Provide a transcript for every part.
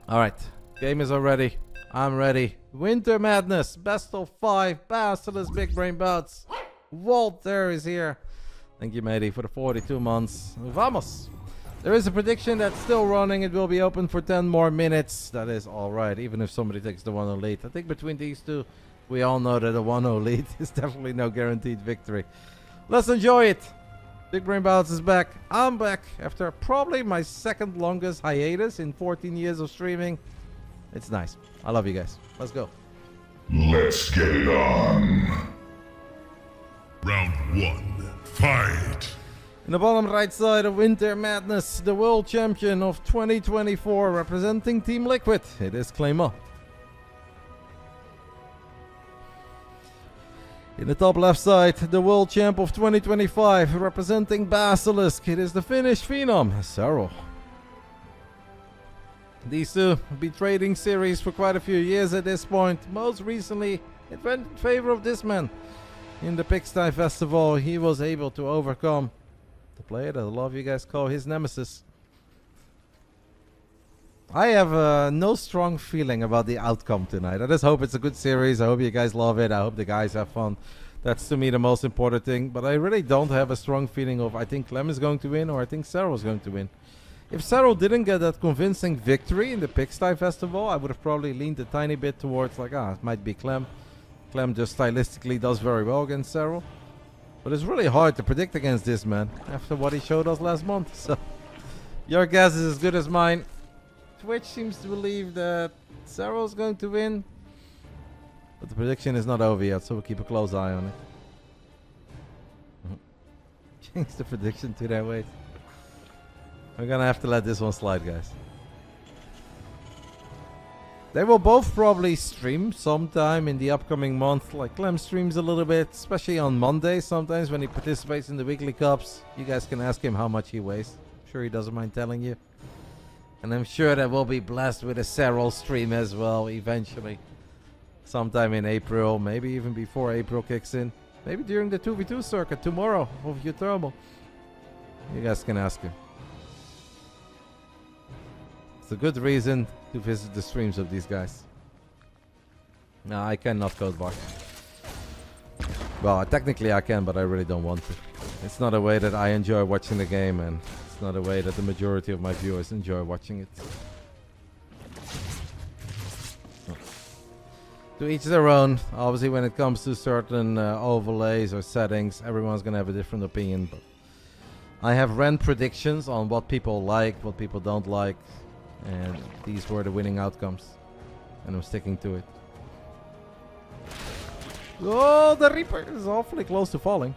Alright, game is already. I'm ready. Winter Madness, best of 5, BASILISK Big Brain Bouts. Walter is here. Thank you, matey, for the 42 months. Vamos! There is a prediction that's still running. It will be open for 10 more minutes. That is alright, even if somebody takes the 1-0 lead. I think between these two, we all know that a 1-0 lead is definitely no guaranteed victory. Let's enjoy it. Big Brain Bouts is back. I'm back after probably my second longest hiatus in 14 years of streaming. It's nice. I love you guys. Let's go. Let's get it on. Round 1. Fight! In the bottom right side of Winter Madness, the world champion of 2024, representing Team Liquid, it is Clem. In the top left side, the world champ of 2025, representing BASILISK, it is the Finnish phenom, Serral. These two have been trading series for quite a few years at this point. Most recently, it went in favor of this man. In the Pigsty Festival, he was able to overcome the player that a lot of you guys call his nemesis. I have no strong feeling about the outcome tonight. I just hope it's a good series. I hope you guys love it. I hope the guys have fun. That's to me the most important thing. But I really don't have a strong feeling of I think Clem is going to win or I think Serral is going to win. If Serral didn't get that convincing victory in the Pigsty Festival, I would have probably leaned a tiny bit towards like, it might be Clem. Clem just stylistically does very well against Serral. But it's really hard to predict against this man after what he showed us last month. So your guess is as good as mine. Twitch seems to believe that Serral is going to win. But the prediction is not over yet, so we'll keep a close eye on it. Change the prediction to that, wait. We're gonna have to let this one slide, guys. They will both probably stream sometime in the upcoming month. Like Clem streams a little bit, especially on Monday sometimes when he participates in the weekly cups. You guys can ask him how much he weighs. I'm sure he doesn't mind telling you. And I'm sure that we'll be blessed with a Serral stream as well eventually. Sometime in April, maybe even before April kicks in. Maybe during the 2v2 circuit tomorrow of your thermal. You guys can ask him. It's a good reason to visit the streams of these guys. No, I cannot code bar. Well, technically I can, but I really don't want to. It's not a way that I enjoy watching the game, and it's not a way that the majority of my viewers enjoy watching it. Oh. To each their own. Obviously, when it comes to certain overlays or settings, everyone's gonna have a different opinion. But I have ran predictions on what people like, what people don't like. And these were the winning outcomes. And I'm sticking to it. Oh, the Reaper is awfully close to falling.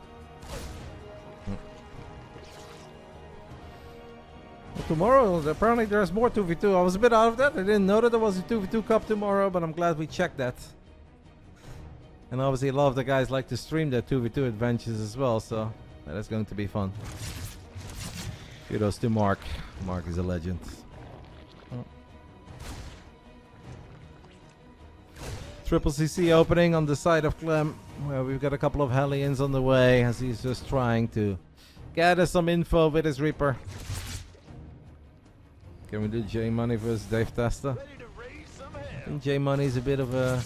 Well, tomorrow, apparently there's more 2v2. I was a bit out of that. I didn't know that there was a 2v2 cup tomorrow, but I'm glad we checked that. And obviously a lot of the guys like to stream their 2v2 adventures as well, so that is going to be fun. Kudos to Mark. Mark is a legend. Triple CC opening on the side of Clem, where we've got a couple of Hellions on the way as he's just trying to gather some info with his Reaper. Can we do J Money versus Dave Testa? I think J Money's a bit of a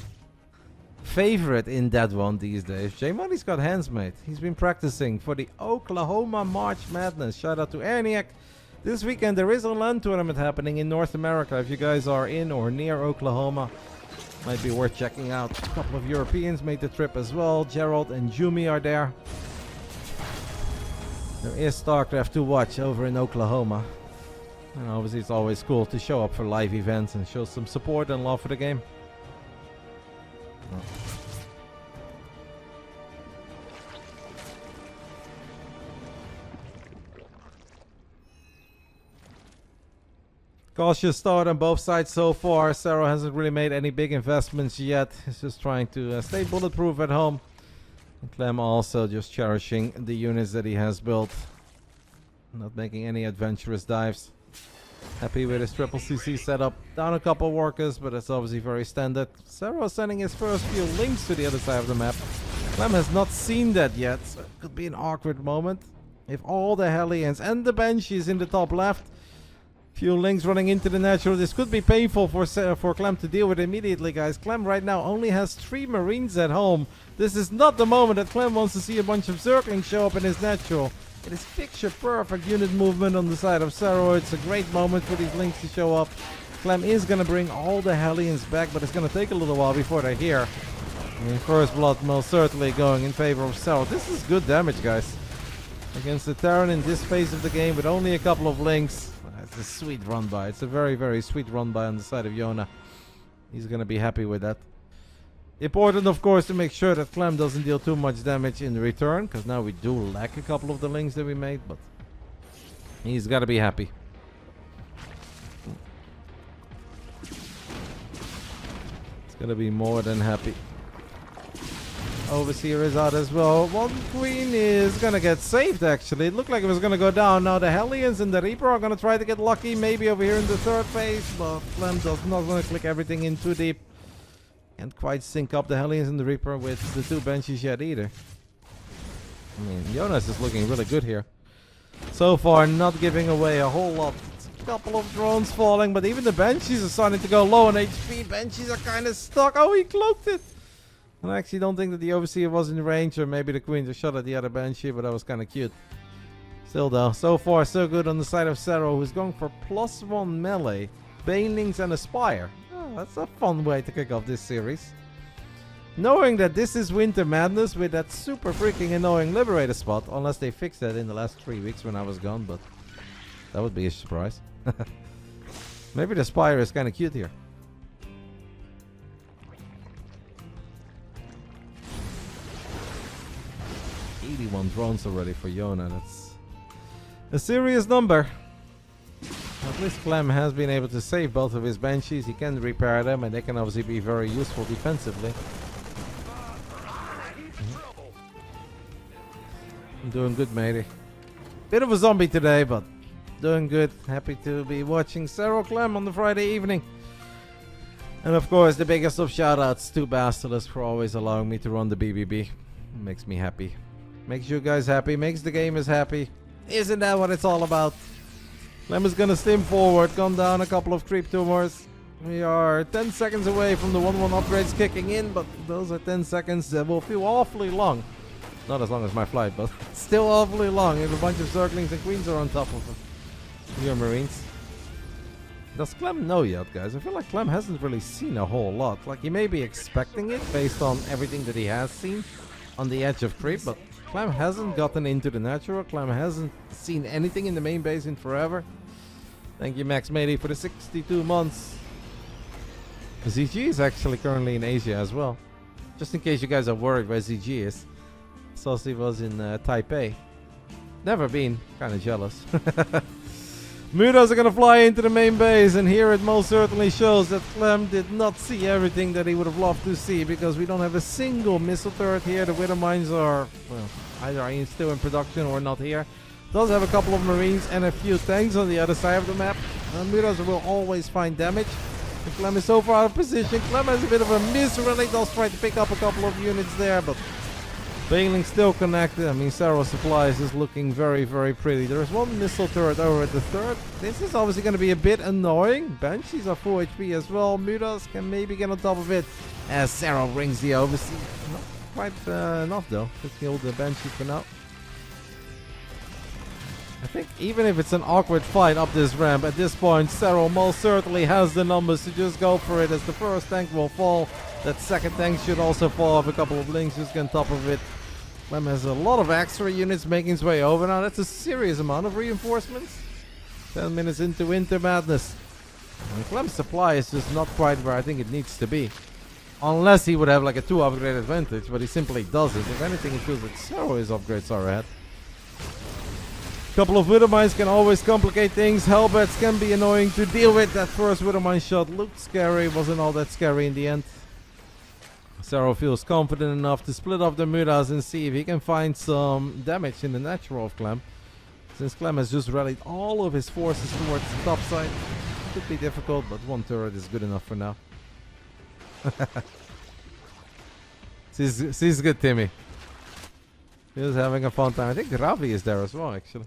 favorite in that one these days. J Money's got hands, mate. He's been practicing for the Oklahoma March Madness. Shout out to Erniak. This weekend there is a LAN tournament happening in North America. If you guys are in or near Oklahoma, might be worth checking out. A couple of Europeans made the trip as well. Gerald and Jumi are there. There is Starcraft to watch over in Oklahoma. And obviously it's always cool to show up for live events and show some support and love for the game. Oh. Cautious start on both sides so far. Serral hasn't really made any big investments yet. He's just trying to stay bulletproof at home. And Clem also just cherishing the units that he has built. Not making any adventurous dives. Happy with his triple CC setup. Down a couple workers, but it's obviously very standard. Serral sending his first few links to the other side of the map. Clem has not seen that yet, so it could be an awkward moment. If all the Hellions and the Banshees in the top left, Few links running into the natural. This could be painful for Clem to deal with immediately, guys. Clem right now only has 3 Marines at home. This is not the moment that Clem wants to see a bunch of Zerglings show up in his natural. It is picture perfect unit movement on the side of Serral. It's a great moment for these links to show up. Clem is going to bring all the Hellions back, but it's going to take a little while before they're here. I mean, first blood most certainly going in favor of Serral. This is good damage, guys. Against the Terran in this phase of the game with only a couple of links. It's a sweet run by. It's a very, very sweet run by on the side of Yona. He's going to be happy with that. Important, of course, to make sure that Clem doesn't deal too much damage in return. Because now we do lack a couple of the links that we made. But he's got to be happy. It's going to be more than happy. Overseer is out as well. One queen is gonna get saved, actually. It looked like it was gonna go down. Now the Hellions and the Reaper are gonna try to get lucky, maybe over here in the third phase, but Clem does not want to click everything in too deep. Can't quite sync up the Hellions and the Reaper with the 2 Banshees yet either. I mean, Jonas is looking really good here. So far, not giving away a whole lot. It's a couple of drones falling, but even the Banshees are starting to go low on HP. Banshees are kind of stuck. Oh, he cloaked it. I actually don't think that the Overseer was in range, or maybe the Queen just shot at the other Banshee, but that was kind of cute. Still though, so far so good on the side of Serral, who's going for +1 melee, Banelings and Aspire. Oh, that's a fun way to kick off this series. Knowing that this is Winter Madness with that super freaking annoying Liberator spot, unless they fixed that in the last 3 weeks when I was gone, but that would be a surprise. Maybe the Aspire is kind of cute here. 81 drones already for Yona. That's a serious number. At least Clem has been able to save both of his Banshees. He can repair them, and they can obviously be very useful defensively. I'm doing good, matey. Bit of a zombie today, but doing good. Happy to be watching Serral Clem on the Friday evening. And of course, the biggest of shoutouts to BASILISK for always allowing me to run the BBB. It makes me happy. Makes you guys happy. Makes the gamers happy. Isn't that what it's all about? Clem is gonna stim forward. Gone down a couple of creep tumors. We are 10 seconds away from the 1-1 upgrades kicking in, but those are 10 seconds that will feel awfully long. Not as long as my flight, but still awfully long if a bunch of Zerglings and Queens are on top of your Marines. Does Clem know yet, guys? I feel like Clem hasn't really seen a whole lot. Like, he may be expecting it based on everything that he has seen on the edge of creep, but Clem hasn't gotten into the natural. Clem hasn't seen anything in the main base in forever. Thank you, Max Matey, for the 62 months. ZG is actually currently in Asia as well. Just in case you guys are worried where ZG is. Saucy was in Taipei. Never been. Kind of jealous. Mutas are going to fly into the main base, and here it most certainly shows that Clem did not see everything that he would have loved to see, because we don't have a single missile turret here. The Wither Mines are, well, either still in production or not here. Does have a couple of Marines and a few tanks on the other side of the map. Mutas will always find damage. And Clem is so far out of position. Clem has a bit of a miss, really does try to pick up a couple of units there, but Baneling still connected. I mean, Serral Supplies is looking very, very pretty. There is one missile turret over at the third. This is obviously going to be a bit annoying. Banshees are full HP as well. Mutas can maybe get on top of it as Serral rings the overseas. Not quite enough though to kill the Banshee for now. I think even if it's an awkward fight up this ramp, at this point Serral most certainly has the numbers to just go for it, as the first tank will fall. That second tank should also fall off. A couple of links just get on top of it. Clem has a lot of extra units making its way over. Now that's a serious amount of reinforcements. 10 minutes into Winter Madness. And Clem's supply is just not quite where I think it needs to be. Unless he would have like a 2 upgrade advantage, but he simply doesn't. If anything, it feels like Serral his upgrades are ahead. Couple of Wither Mines can always complicate things. Hellbats can be annoying to deal with. That first Wither Mine shot looked scary, wasn't all that scary in the end. Serral feels confident enough to split up the Mutas and see if he can find some damage in the natural of Clem. Since Clem has just rallied all of his forces towards the top side. Could be difficult, but one turret is good enough for now. She's good, Timmy. He's having a fun time. I think Ravi is there as well, actually.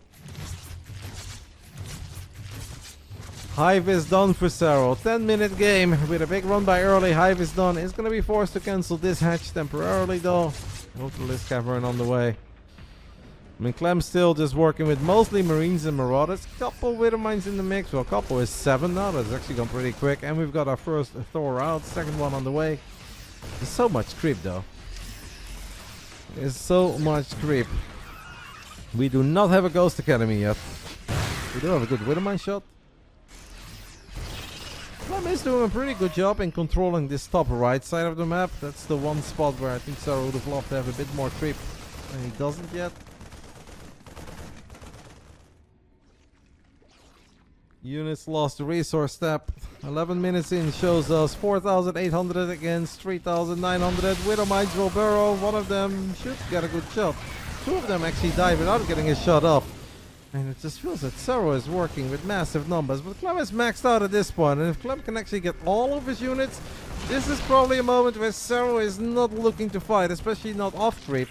Hive is done for Serral. 10-minute game with a big run by early. Hive is done. It's going to be forced to cancel this hatch temporarily though. HeroMarine cavern on the way. I mean, Clem's still just working with mostly Marines and Marauders. Couple HeroMarines in the mix. Well, a couple is 7 now. That's actually gone pretty quick. And we've got our first Thor out. Second one on the way. There's so much creep though. There's so much creep. We do not have a Ghost Academy yet. We do have a good HeroMarine shot. Clem is doing a pretty good job in controlling this top right side of the map. That's the one spot where I think Serral would have loved to have a bit more creep. And he doesn't yet. Units lost the resource step. 11 minutes in shows us 4,800 against 3,900. HeroMarines will burrow. One of them should get a good shot. Two of them actually die without getting a shot off. And it just feels that Serral is working with massive numbers. But Clem is maxed out at this point. And if Clem can actually get all of his units, this is probably a moment where Serral is not looking to fight, especially not off creep.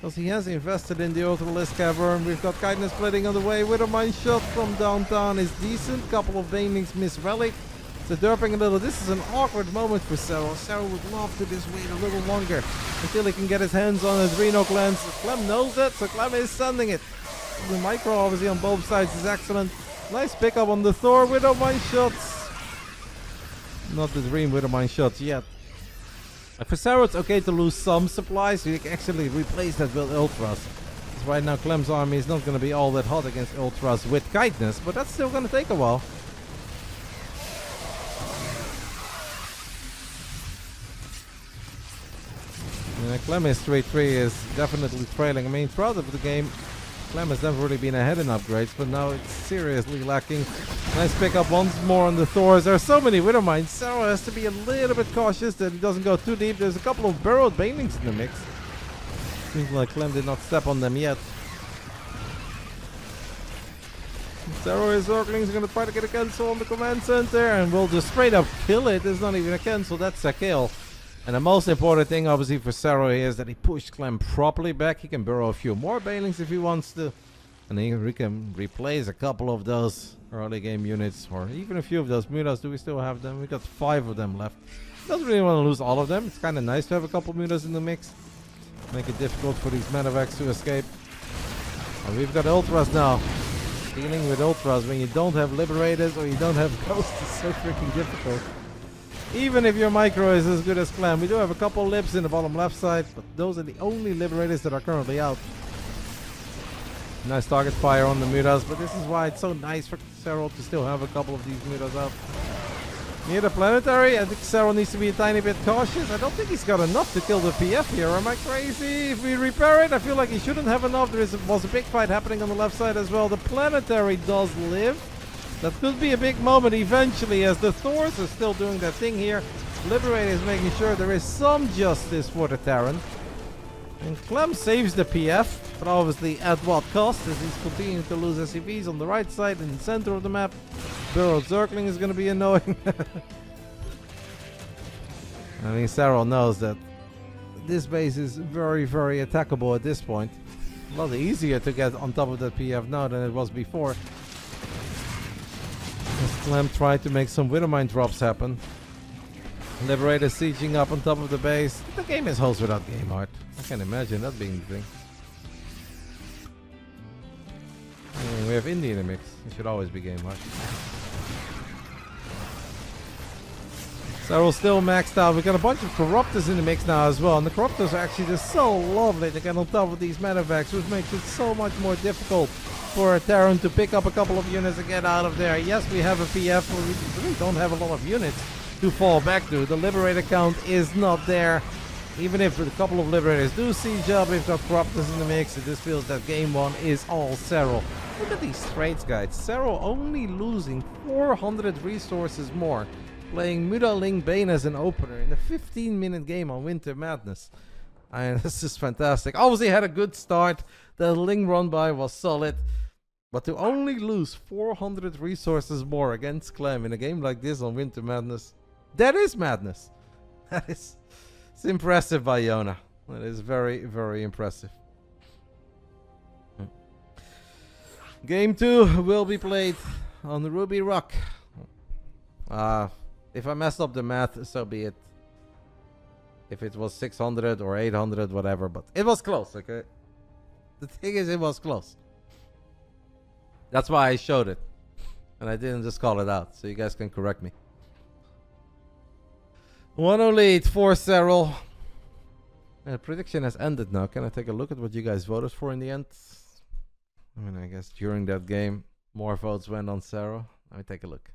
Because he has invested in the BASILISK cavern. We've got Kindness Splitting on the way. HeroMarine shot from downtown is decent. Couple of banelings miss relic. So derping a little. This is an awkward moment for Serral. Serral would love to just wait a little longer until he can get his hands on his Reynor cleanse. Clem knows that, so Clem is sending it. The micro obviously on both sides is excellent. Nice pickup on the Thor. HeroMarine shots. Not the dream HeroMarine shots yet. For Serral it's okay to lose some supplies, so you can actually replace that with Ultras. Because right now Clem's army is not going to be all that hot against Ultras with Kindness, but that's still going to take a while. Clem is 3-3 is definitely trailing. I mean, throughout the game, Clem has never really been ahead in upgrades, but now it's seriously lacking. Nice pickup once more on the Thors. There are so many HeroMarines. Serral has to be a little bit cautious that he doesn't go too deep. There's a couple of burrowed banelings in the mix. Seems like Clem did not step on them yet. Serral is circling. He's going to try to get a cancel on the command center and will just straight up kill it. It's not even a cancel, that's a kill. And the most important thing obviously for Serral is that he pushed Clem properly back. He can burrow a few more banelings if he wants to. And then he can replace a couple of those early game units, or even a few of those mutas. Do we still have them? We got 5 of them left. Doesn't really want to lose all of them. It's kind of nice to have a couple mutas in the mix. Make it difficult for these medevacs to escape. And we've got Ultras now. Dealing with Ultras when you don't have Liberators or you don't have Ghosts is so freaking difficult. Even if your micro is as good as Clem. We do have a couple libs in the bottom left side, but those are the only Liberators that are currently out. Nice target fire on the mutas, but this is why it's so nice for Serral to still have a couple of these mutas out. Near the planetary, I think Serral needs to be a tiny bit cautious. I don't think he's got enough to kill the PF here. Am I crazy? If we repair it, I feel like he shouldn't have enough. There was a big fight happening on the left side as well. The planetary does live. That could be a big moment eventually, as the Thors are still doing their thing here. Liberator is making sure there is some justice for the Terran. And Clem saves the PF, but obviously at what cost, as he's continuing to lose SCVs on the right side in the center of the map. Burrow circling is going to be annoying. I mean, Serral knows that this base is very, very attackable at this point. A lot easier to get on top of that PF now than it was before. As Clem tried to make some HeroMarine drops happen. Liberator sieging up on top of the base. The game is host without game art. I can imagine that being the thing. We have Indy in the mix. It should always be game art. Serral still maxed out. We got a bunch of Corruptors in the mix now as well. And the Corruptors are actually just so lovely to get on top of these medevacs, which makes it so much more difficult for a Terran to pick up a couple of units and get out of there. Yes, we have a PF, but we really don't have a lot of units to fall back to. The Liberator count is not there. Even if a couple of Liberators do siege up, we've got Corruptors in the mix. It just feels that game 1 is all Serral. Look at these trades, guys. Serral only losing 400 resources more, playing Mudaling Bane as an opener in a 15-minute game on Winter Madness. And this is fantastic. Obviously had a good start. The Ling run by was solid. But to only lose 400 resources more against Clem in a game like this on Winter Madness, that is madness. It's impressive by Yona. That is very, very impressive. Game 2 will be played on the Ruby Rock. If I messed up the math, so be it. If it was 600 or 800, whatever. But it was close, okay? The thing is, it was close. That's why I showed it. And I didn't just call it out, so you guys can correct me. 1-0 lead for Serral. The prediction has ended now. Can I take a look at what you guys voted for in the end? I mean, I guess during that game, more votes went on Serral. Let me take a look.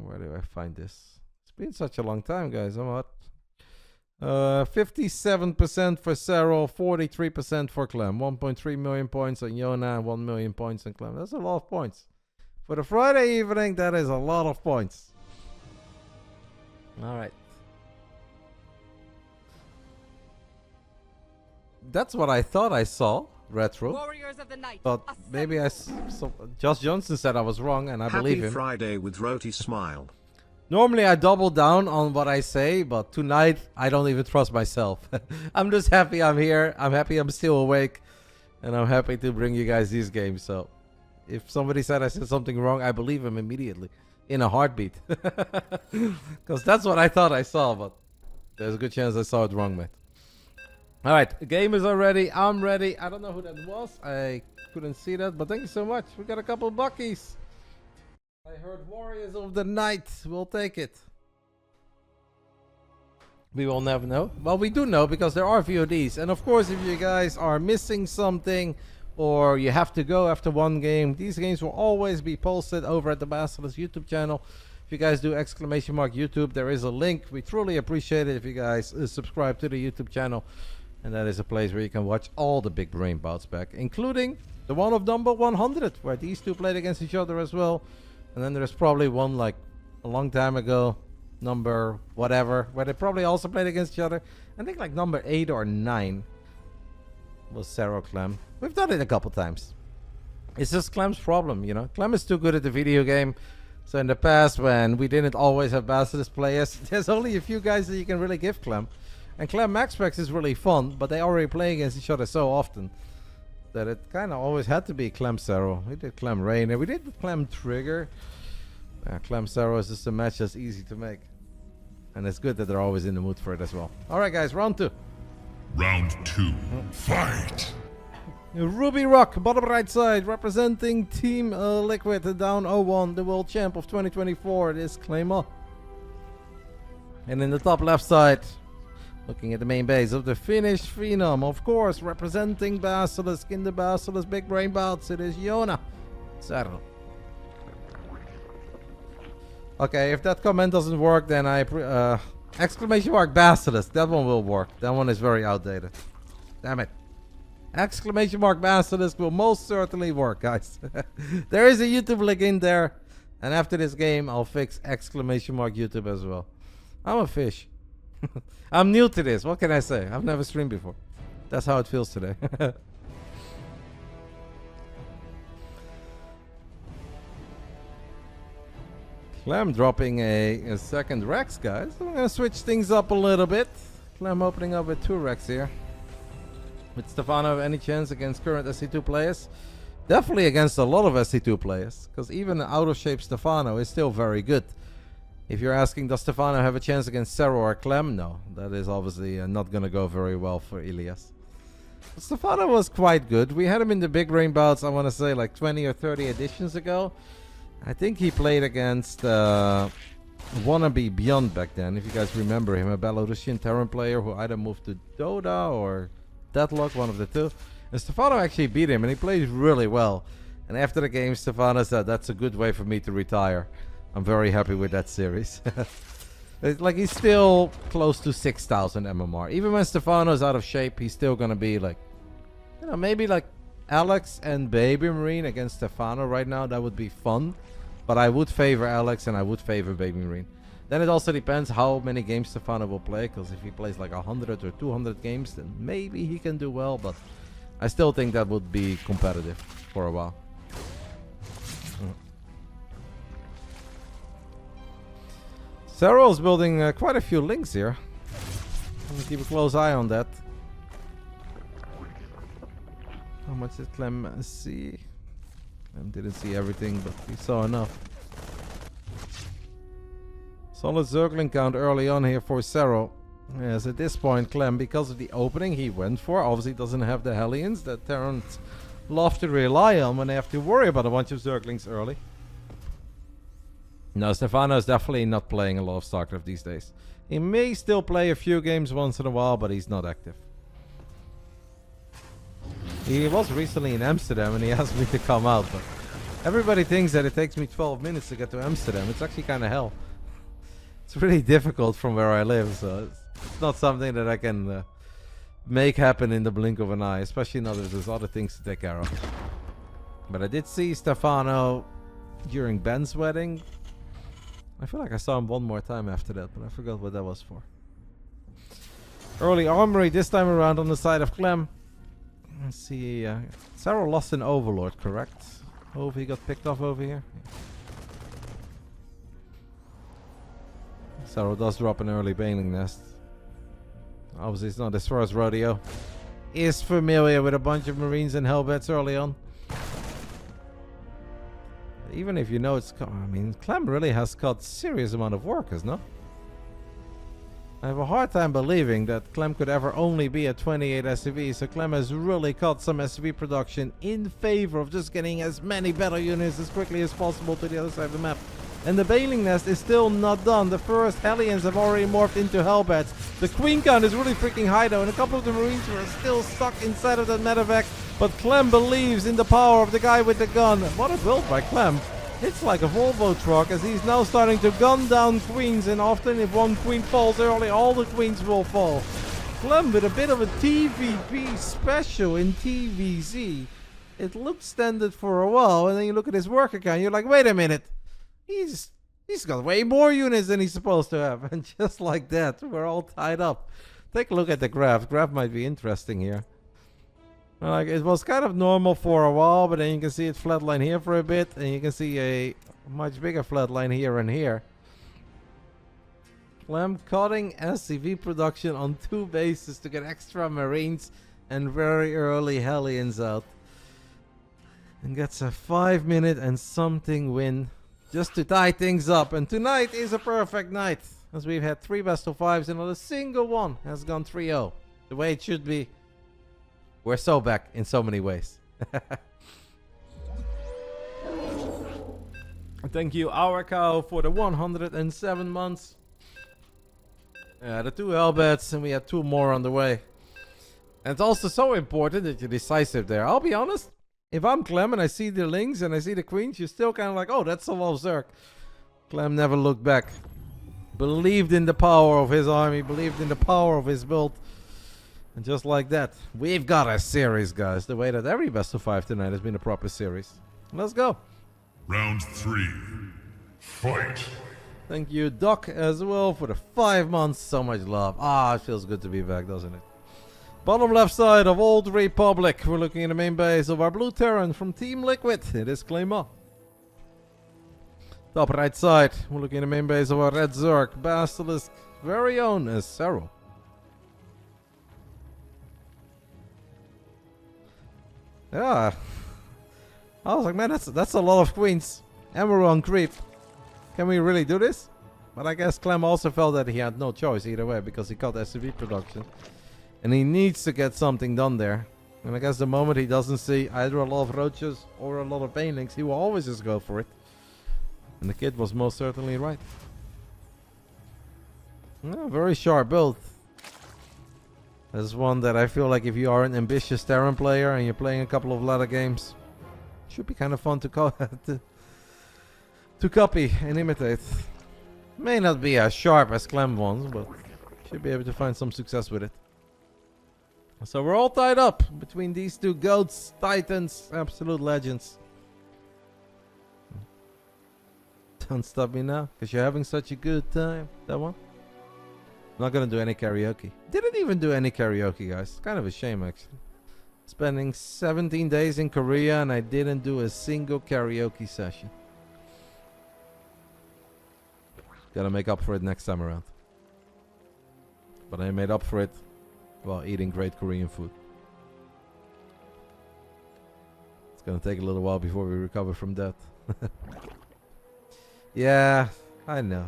Where do I find this? It's been such a long time, guys. I'm what? 57% for Serral, 43% for Clem. 1.3 million points on Yona, 1 million points on Clem. That's a lot of points. For the Friday evening, that is a lot of points. Alright. That's what I thought I saw, Retro. Warriors of the night. But maybe Josh Johnson said I was wrong, and I believe him. Happy Friday with Roti Smile. Normally I double down on what I say, but tonight I don't even trust myself. I'm just happy I'm here. I'm happy I'm still awake. And I'm happy to bring you guys these games. So if somebody said I said something wrong, I believe him immediately. In a heartbeat. Because that's what I thought I saw, but there's a good chance I saw it wrong, mate. Alright, the game is already. I'm ready. I don't know who that was. I couldn't see that, but thank you so much. We got a couple buckies. I heard Warriors of the Night. We'll take it. We will never know. Well, we do know because there are VODs. And of course, if you guys are missing something or you have to go after one game, these games will always be posted over at the BASILISK YouTube channel. If you guys do !YouTube, there is a link. We truly appreciate it if you guys subscribe to the YouTube channel. And that is a place where you can watch all the big brain bouts back, including the one of number 100, where these two played against each other as well. And then there's probably one like a long time ago, number whatever, where they probably also played against each other. I think like number 8 or 9 was Serral Clem. We've done it a couple times. It's just Clem's problem, you know. Clem is too good at the video game. So in the past, when we didn't always have Basilisk players, there's only a few guys that you can really give Clem. And Clem MaxPax is really fun, but they already play against each other so often that it kind of always had to be Clem Serral. We did Clem Reynor. We did Clem Trigger. Clem Serral is just a match that's easy to make. And it's good that they're always in the mood for it as well. Alright guys, round 2. Round 2. Fight! Ruby Rock, bottom right side, representing Team Liquid, down 0-1, the world champ of 2024. It is Clem. And in the top left side, looking at the main base of the Finnish Phenom, of course, representing Basilisk in the BASILISK Big Brain Bouts, it is Yona Serral. Okay, if that comment doesn't work, then exclamation mark Basilisk, that one will work. That one is very outdated. Damn it. Exclamation mark Basilisk will most certainly work, guys. There is a YouTube link in there. And after this game, I'll fix exclamation mark YouTube as well. I'm a fish. I'm new to this. What can I say? I've never streamed before. That's how it feels today. Clem dropping a second Rex, guys. I'm going to switch things up a little bit. Clem opening up with 2 Rex here. Would Stefano have any chance against current SC2 players? Definitely against a lot of SC2 players. Because even the out-of-shape Stefano is still very good. If you're asking, does Stefano have a chance against Serral or Clem? No. That is obviously not going to go very well for Ilias. But Stefano was quite good. We had him in the Big Brain Bouts, I want to say, like 20 or 30 editions ago. I think he played against Wannabe Beyond back then. If you guys remember him. A Belarusian Terran player who either moved to Dota or Deadlock, one of the two. And Stefano actually beat him, and he plays really well. And after the game, Stefano said, that's a good way for me to retire. I'm very happy with that series. It's like he's still close to 6,000 MMR. Even when Stefano's out of shape, he's still going to be like, you know, maybe like Alex and BabyMarine against Stefano right now. That would be fun. But I would favor Alex and I would favor BabyMarine. Then it also depends how many games Stefano will play, because if he plays like 100 or 200 games, then maybe he can do well, but I still think that would be competitive for a while. Serral's building quite a few links here. I'm gonna keep a close eye on that. How much did Clem see? Clem didn't see everything, but he saw enough. Solid Zergling count early on here for Serral. Yes, at this point, Clem, because of the opening he went for, obviously doesn't have the Hellions that Terrans love to rely on when they have to worry about a bunch of Zerglings early. No, Stefano is definitely not playing a lot of Starcraft these days. He may still play a few games once in a while, but he's not active. He was recently in Amsterdam and he asked me to come out, but everybody thinks that it takes me 12 minutes to get to Amsterdam. It's actually kind of hell. It's really difficult from where I live, so it's not something that I can make happen in the blink of an eye, especially now that there's other things to take care of. But I did see Stefano during Ben's wedding. I feel like I saw him one more time after that, but I forgot what that was for. Early armory this time around on the side of Clem. Let's see, Serral lost an Overlord, correct? Oh, he got picked off over here. Serral does drop an early Baneling Nest. Obviously it's not as far as Rodeo is familiar with a bunch of Marines and Hellbats early on. Even if you know it's... I mean, Clem really has got serious amount of workers, no? I have a hard time believing that Clem could ever only be at 28 SCV, so Clem has really cut some SCV production in favor of just getting as many battle units as quickly as possible to the other side of the map. And the Baneling Nest is still not done. The first Hellions have already morphed into Hellbats. The Queen count is really freaking high though, and a couple of the Marines are still stuck inside of that medevac. But Clem believes in the power of the guy with the gun. What a build by Clem. It's like a Volvo truck as he's now starting to gun down queens, and often if one queen falls early, all the queens will fall. Clem with a bit of a TVP special in TVZ. It looked standard for a while, and then you look at his worker count, you're like, wait a minute. He's got way more units than he's supposed to have. And just like that, we're all tied up. Take a look at the graph. Graph might be interesting here. Like, it was kind of normal for a while, but then you can see it flatline here for a bit, and you can see a much bigger flatline here and here. Clem cutting SCV production on 2 bases to get extra Marines and very early Hellions out. And gets a 5-minute and something win just to tie things up. And tonight is a perfect night, as we've had 3 best of 5s and not a single one has gone 3-0. The way it should be. We're so back in so many ways. Thank you, Our Cow, for the 107 months. The 2 Hellbats, and we have 2 more on the way. And it's also so important that you're decisive there. I'll be honest, if I'm Clem and I see the Lings and I see the Queens, you're still kind of like, oh, that's a lot of Zerg. Clem never looked back. Believed in the power of his army, believed in the power of his build. And just like that, we've got a series, guys. The way that every best of 5 tonight has been a proper series. Let's go. Round 3. Fight. Thank you, Doc, as well, for the 5 months. So much love. Ah, it feels good to be back, doesn't it? Bottom left side of Old Republic. We're looking at the main base of our blue Terran from Team Liquid. It is Clem. Top right side, we're looking at the main base of our red Zerg. Basilisk very own is Serral. Yeah, I was like, man, that's a lot of queens. And we're on creep. Can we really do this? But I guess Clem also felt that he had no choice either way because he cut SCV production. And he needs to get something done there. And I guess the moment he doesn't see either a lot of roaches or a lot of banelings, he will always just go for it. And the kid was most certainly right. Yeah, very sharp build. That's one that I feel like if you are an ambitious Terran player and you're playing a couple of ladder games, it should be kind of fun to copy and imitate. May not be as sharp as Clem ones, but should be able to find some success with it. So we're all tied up between these 2 goats, titans, absolute legends. Don't stop me now, because you're having such a good time. That one? Not gonna do any karaoke. Didn't even do any karaoke, guys. Kind of a shame, actually. Spending 17 days in Korea and I didn't do a single karaoke session. Gotta make up for it next time around. But I made up for it while eating great Korean food. It's gonna take a little while before we recover from that. Yeah, I know.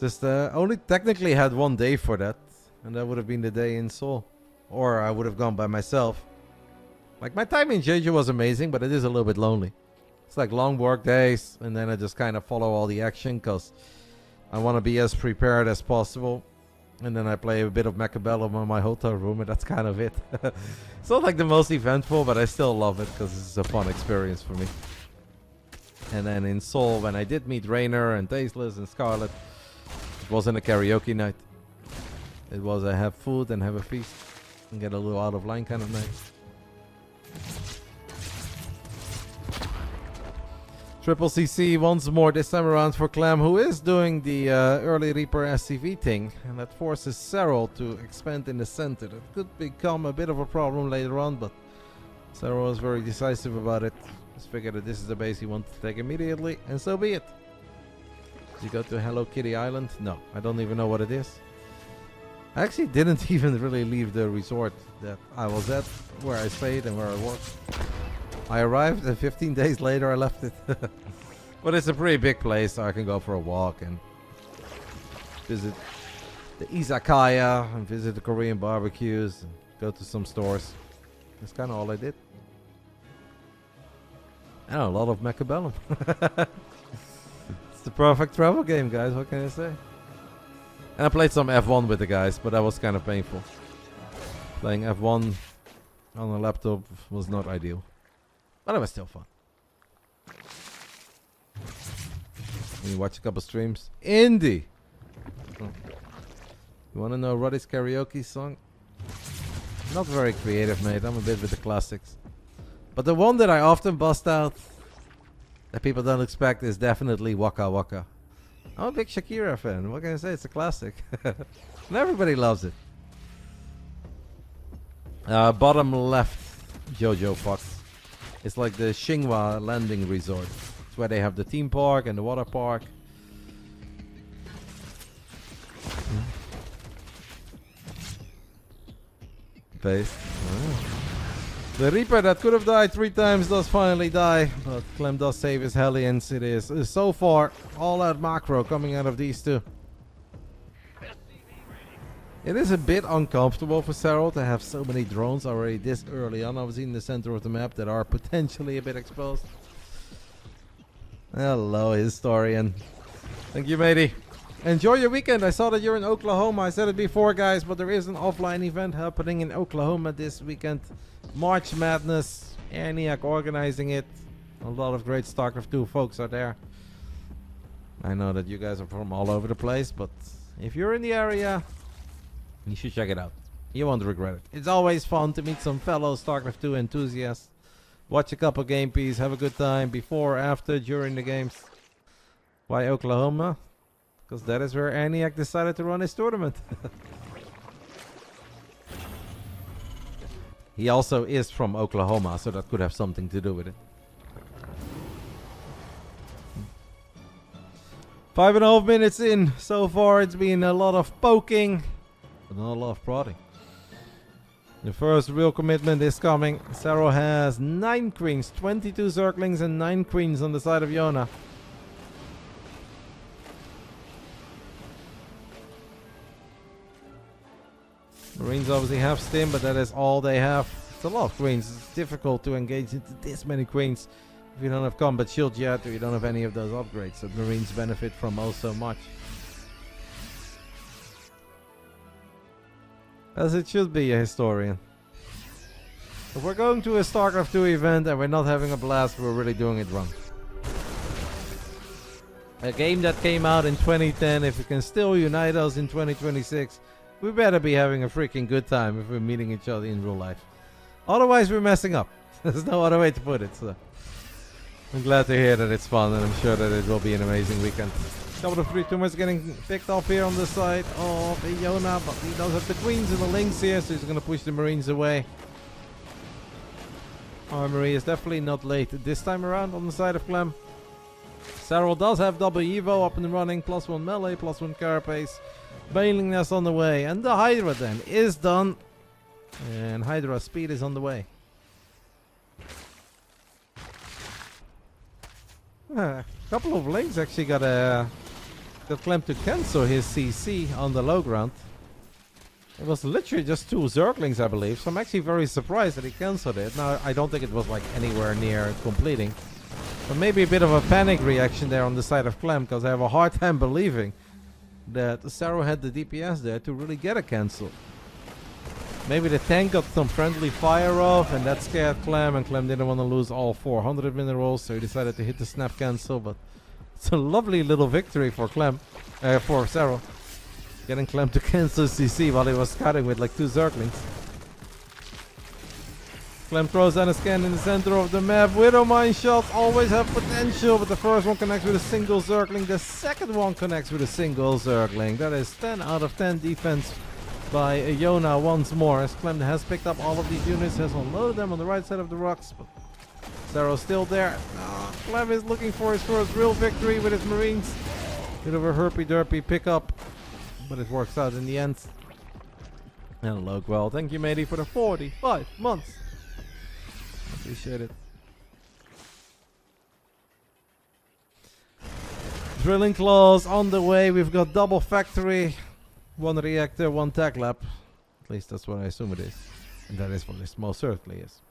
Just only technically had 1 day for that, and that would have been the day in Seoul, or I would have gone by myself. Like, my time in Jeju was amazing, but it is a little bit lonely. It's like long work days, and then I just kind of follow all the action because I want to be as prepared as possible. And then I play a bit of Mechabellum in my hotel room, and that's kind of it. It's not like the most eventful, but I still love it because it's a fun experience for me. And then in Seoul, when I did meet Reynor and Tasteless and Scarlett, it wasn't a karaoke night. It was a have food and have a feast and get a little out of line kind of night. Triple CC once more, this time around for Clem, who is doing the early Reaper SCV thing, and that forces Serral to expand in the center. That could become a bit of a problem later on, but Serral was very decisive about it. Just figured that this is the base he wanted to take immediately, and so be it. Did you go to Hello Kitty Island? No, I don't even know what it is. I actually didn't even really leave the resort that I was at, where I stayed and where I worked. I arrived and 15 days later I left it. But it's a pretty big place, so I can go for a walk and visit the izakaya and visit the Korean barbecues and go to some stores. That's kind of all I did. And a lot of Mechabellum. It's the perfect travel game, guys. What can I say? And I played some F1 with the guys, but that was kind of painful. Playing F1 on a laptop was not ideal. But it was still fun. You watch a couple streams. Indie! Oh. You wanna know Roddy's karaoke song? Not very creative, mate. I'm a bit with the classics. But the one that I often bust out that people don't expect is definitely Waka Waka. I'm a big Shakira fan. What can I say? It's a classic. And everybody loves it. Bottom left, Jojo Fox. It's like the Xinhua landing resort. It's where they have the theme park and the water park. Base. Oh. The Reaper that could have died 3 times does finally die. But Clem does save his Hellions. It is so far all out macro coming out of these two. It is a bit uncomfortable for Serral to have so many drones already this early on, obviously in the center of the map, that are potentially a bit exposed. Hello, historian. Thank you, matey. Enjoy your weekend. I saw that you're in Oklahoma. I said it before, guys, but there is an offline event happening in Oklahoma this weekend. March Madness. ENIAC organizing it. A lot of great Starcraft 2 folks are there. I know that you guys are from all over the place, but if you're in the area, you should check it out. You won't regret it. It's always fun to meet some fellow StarCraft 2 enthusiasts. Watch a couple gameplays, have a good time before, after, during the games. Why Oklahoma? Because that is where ENIAC decided to run his tournament. He also is from Oklahoma, so that could have something to do with it. 5.5 minutes in. So far it's been a lot of poking, but not a lot of prodding. The first real commitment is coming. Serral has 9 queens, 22 Zerglings and 9 queens on the side of Yona. Marines obviously have stim, but that is all they have. It's a lot of queens. It's difficult to engage into this many queens if you don't have combat shield yet, or you don't have any of those upgrades that Marines benefit from oh so much. As it should be, a historian. If we're going to a StarCraft 2 event and we're not having a blast, we're really doing it wrong. A game that came out in 2010, if we can still unite us in 2026, we better be having a freaking good time if we're meeting each other in real life. Otherwise, we're messing up. There's no other way to put it. So I'm glad to hear that it's fun, and I'm sure that it will be an amazing weekend. Couple of 3 tumors getting picked off here on the side of Iona, but he does have the queens and the links here, so he's going to push the Marines away. Armory is definitely not late this time around on the side of Clem. Serral does have double Evo up and running, +1 melee, +1 carapace. Bailing Nest on the way, and the Hydra then is done. And Hydra speed is on the way. A couple of links actually got a got Clem to cancel his CC on the low ground. It was literally just 2 Zerglings, I believe. So I'm actually very surprised that he cancelled it. Now, I don't think it was like anywhere near completing. But maybe a bit of a panic reaction there on the side of Clem, because I have a hard time believing that Serral had the DPS there to really get a cancel. Maybe the tank got some friendly fire off and that scared Clem, and Clem didn't want to lose all 400 minerals, so he decided to hit the snap cancel. But it's a lovely little victory for Clem, for Serral. Getting Clem to cancel CC while he was scouting with like 2 Zerglings. Clem throws down a scan in the center of the map. Widowmine shots always have potential, but the first one connects with a single Zergling. The second one connects with a single Zergling. That is 10 out of 10 defense by Yona once more, as Clem has picked up all of these units, has unloaded them on the right side of the rocks. But Serral's still there. Clem is looking for his first real victory with his Marines. Bit of a herpy-derpy pickup, but it works out in the end. Hello, well, thank you, matey, for the 45 months. Appreciate it. Drilling claws on the way. We've got double factory, 1 reactor, 1 tech lab. At least that's what I assume it is. And that is what this most certainly is.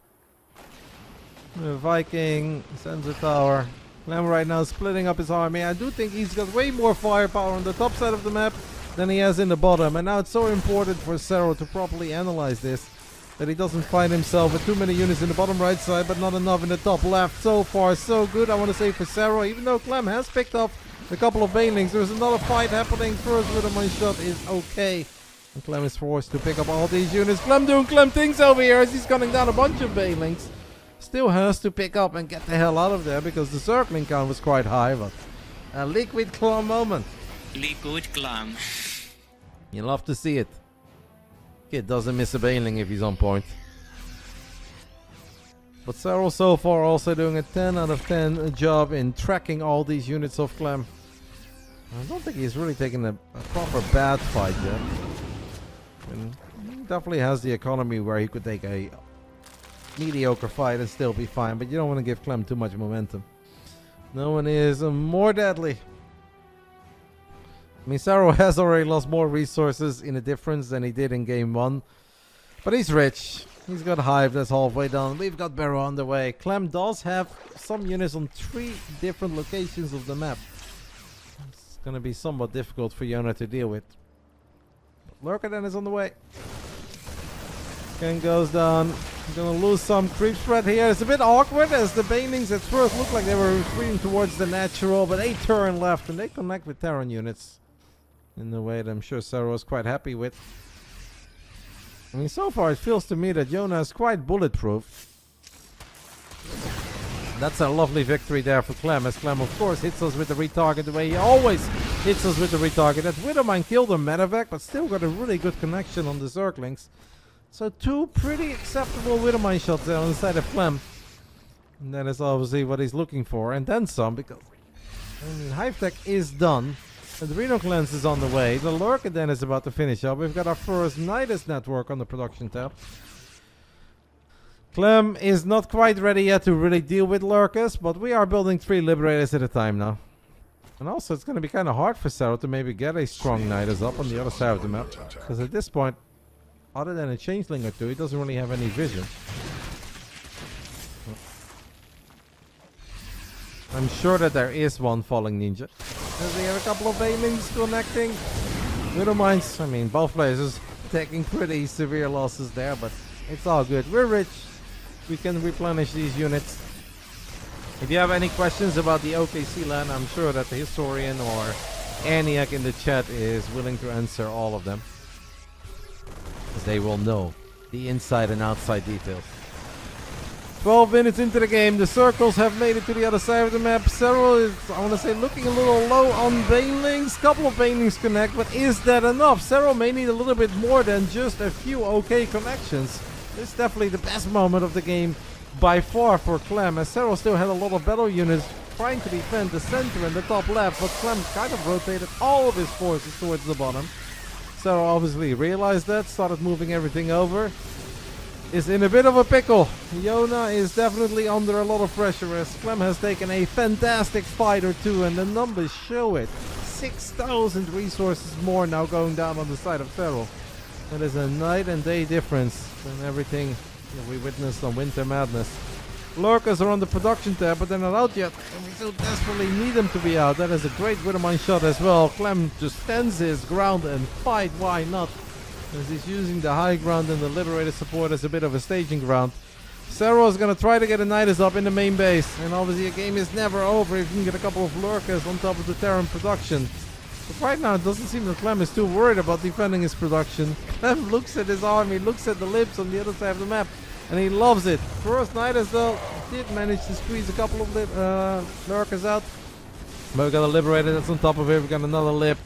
Viking, sensor tower. Clem right now splitting up his army. I do think he's got way more firepower on the top side of the map than he has in the bottom. And now it's so important for Serral to properly analyze this, that he doesn't find himself with too many units in the bottom right side, but not enough in the top left. So far, so good, I want to say, for Serral. Even though Clem has picked up a couple of banelings, there's another fight happening. First with a mine shot is okay. And Clem is forced to pick up all these units. Clem doing Clem things over here as he's gunning down a bunch of banelings. Still has to pick up and get the hell out of there, because the circling count was quite high. But a liquid claw moment. Liquid Clem. You love to see it. Kid doesn't miss a baneling if he's on point. But Serral so far also doing a 10 out of 10 job in tracking all these units of Clem. I don't think he's really taken a proper bad fight yet. And he definitely has the economy where he could take a mediocre fight and still be fine. But you don't want to give Clem too much momentum. No one is more deadly. I mean, Serral has already lost more resources in a difference than he did in game 1. But he's rich. He's got Hive that's halfway done. We've got Barrow on the way. Clem does have some units on 3 different locations of the map. It's going to be somewhat difficult for Yona to deal with. RotterdaM is on the way. Ken goes down. Gonna lose some creep spread here. It's a bit awkward as the banelings at first looked like they were retreating towards the natural, but 8 turn left and they connect with Terran units in a way that I'm sure Serral was quite happy with. I mean, so far it feels to me that Yona is quite bulletproof. That's a lovely victory there for Clem, as Clem of course hits us with the retarget the way he always hits us with the retarget. That Widowmine killed a medevac, but still got a really good connection on the Zerglings. So 2 pretty acceptable Widowmine shots there on the side of Clem. And that is obviously what he's looking for, and then some, because I mean, Hive Tech is done. And the Reynor cleanse is on the way. The Lurker then is about to finish up. We've got our first Nidus network on the production tab. Clem is not quite ready yet to really deal with Lurkers, but we are building 3 Liberators at a time now. And also it's going to be kind of hard for Serral to maybe get a strong Nidus up on the other side of the map. Because at this point, other than a Changeling or 2, he doesn't really have any vision. I'm sure that there is one Falling Ninja. As we have a couple of banelings connecting. Widowmines, I mean, both players taking pretty severe losses there, but it's all good. We're rich. We can replenish these units. If you have any questions about the OKC land, I'm sure that the Historian or Aniak in the chat is willing to answer all of them. Because they will know the inside and outside details. 12 minutes into the game, the circles have made it to the other side of the map. Serral is, I want to say, looking a little low on banelings. Couple of banelings connect, but is that enough? Serral may need a little bit more than just a few okay connections. It's definitely the best moment of the game by far for Clem, as Serral still had a lot of battle units trying to defend the center and the top left, but Clem kind of rotated all of his forces towards the bottom. Serral obviously realized that, started moving everything over. Is in a bit of a pickle. Yona is definitely under a lot of pressure, as Clem has taken a fantastic fight or 2, and the numbers show it. 6,000 resources more now going down on the side of Serral. That is a night and day difference than everything that we witnessed on Winter Madness. Lurkers are on the production tab, but they're not out yet, and we so desperately need them to be out. That is a great RotterdaM shot as well. Clem just stands his ground and fight, why not? As he's using the high ground and the Liberator support as a bit of a staging ground. Serral is going to try to get a Nidus up in the main base, and obviously a game is never over if you can get a couple of Lurkers on top of the Terran production. But right now it doesn't seem that Clem is too worried about defending his production. Clem looks at his army, looks at the libs on the other side of the map, and he loves it. First Nidus though did manage to squeeze a couple of Lurkers out. But we got a Liberator that's on top of it, we got another lib.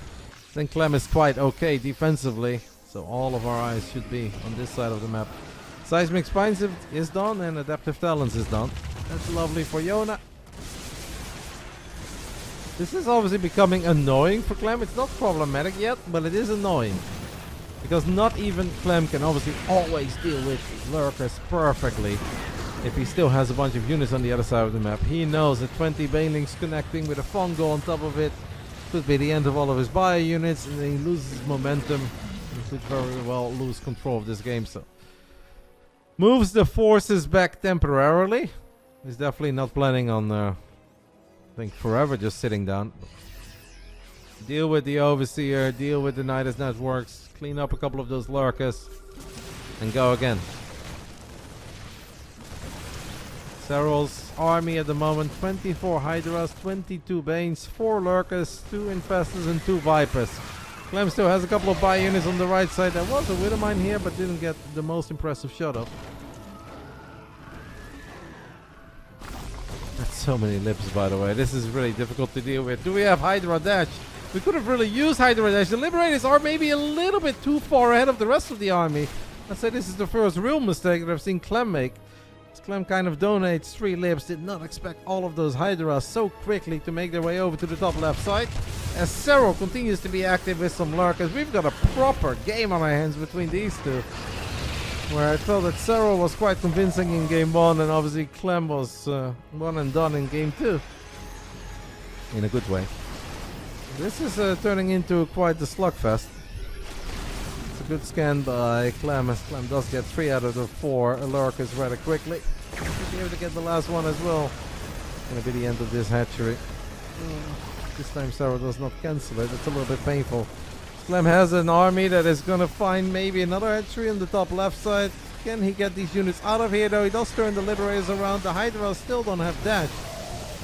Then Clem is quite okay defensively. So all of our eyes should be on this side of the map. Seismic Spines is done and Adaptive Talents is done. That's lovely for Yona. This is obviously becoming annoying for Clem. It's not problematic yet, but it is annoying. Because not even Clem can obviously always deal with Lurkers perfectly. If he still has a bunch of units on the other side of the map. He knows that 20 Banelings connecting with a Fungal on top of it could be the end of all of his bio units, and then he loses momentum. He could very well lose control of this game, so moves the forces back temporarily. He's definitely not planning on I think forever just sitting down. Deal with the Overseer, deal with the Nidus networks, clean up a couple of those Lurkers, and go again. Serral's army at the moment, 24 Hydras, 22 Banes, 4 Lurkers, 2 Infestors and 2 Vipers. Clem still has a couple of buy units on the right side. There was a Widowmine here, but didn't get the most impressive shot up. That's so many libs, by the way. This is really difficult to deal with. Do we have Hydra Dash? We could have really used Hydra Dash. The Liberators are maybe a little bit too far ahead of the rest of the army. I'd say this is the first real mistake that I've seen Clem make. Clem kind of donates 3 libs, did not expect all of those Hydras so quickly to make their way over to the top left side. As Serral continues to be active with some Lurkers, we've got a proper game on our hands between these two. Where I felt that Serral was quite convincing in game 1, and obviously Clem was one and done in game 2. In a good way. This is turning into quite the slugfest. It's a good scan by Clem, as Clem does get 3 out of the 4 Lurkers rather quickly. Should be able to get the last one as well. Gonna be the end of this hatchery. This time Serral does not cancel it. It's a little bit painful. Clem has an army that is gonna find maybe another hatchery on the top left side. Can he get these units out of here though? He does turn the Liberators around. The Hydras still don't have dash.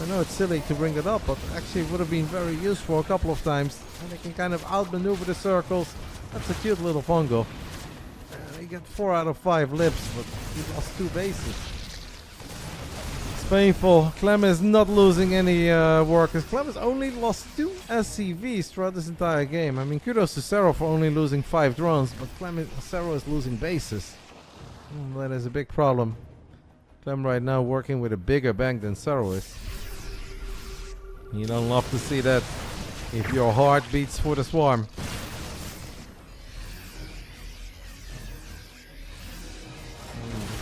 I know it's silly to bring it up, but actually it would have been very useful a couple of times. And they can kind of outmaneuver the circles. That's a cute little fungo. He got 4 out of 5 lips, but he lost 2 bases. Painful. Clem is not losing any workers. Clem has only lost 2 SCVs throughout this entire game. I mean, kudos to Serral for only losing 5 drones, but Serral is losing bases. That is a big problem. Clem right now working with a bigger bank than Serral is. You don't love to see that if your heart beats for the swarm.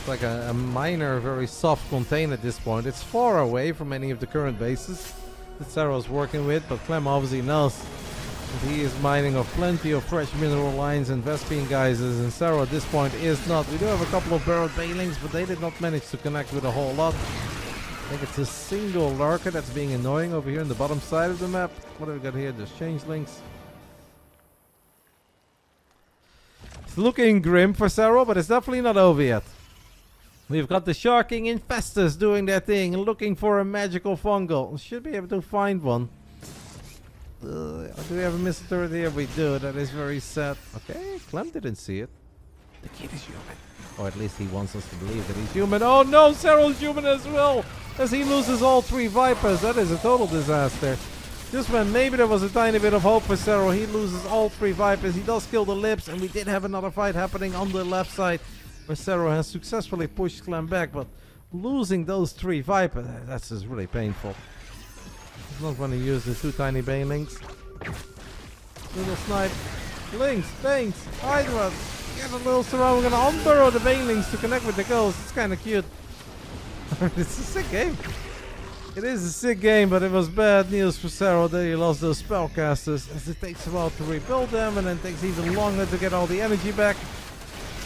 Like a minor, very soft contain at this point. It's far away from any of the current bases that Serral's working with, but Clem obviously knows that he is mining of plenty of fresh mineral lines and Vespine geysers, and Serral at this point is not. We do have a couple of barreled Banelings, but they did not manage to connect with a whole lot. I think it's a single Lurker that's being annoying over here on the bottom side of the map. What have we got here? Just changelings. It's looking grim for Serral, but it's definitely not over yet. We've got the Sharking Infestors doing their thing and looking for a magical fungal. Should be able to find one. Do we have a missile turret here? We do. That is very sad. Okay, Clem didn't see it. The kid is human. Or at least he wants us to believe that he's human. Oh no, Serral's human as well! As he loses all 3 Vipers. That is a total disaster. Just when maybe there was a tiny bit of hope for Serral, he loses all 3 Vipers. He does kill the Lips, and we did have another fight happening on the left side, where Serral has successfully pushed Clem back, but losing those 3 Vipers, that's just really painful. He's not going to use the 2 tiny Banelings. Little snipe. Lynx, Banes, Hydras. Get a little surround. We're going to unburrow the Banelings to connect with the ghost. It's kind of cute. It's a sick game. It is a sick game, but it was bad news for Serral that he lost those spellcasters, as it takes a while to rebuild them and then takes even longer to get all the energy back.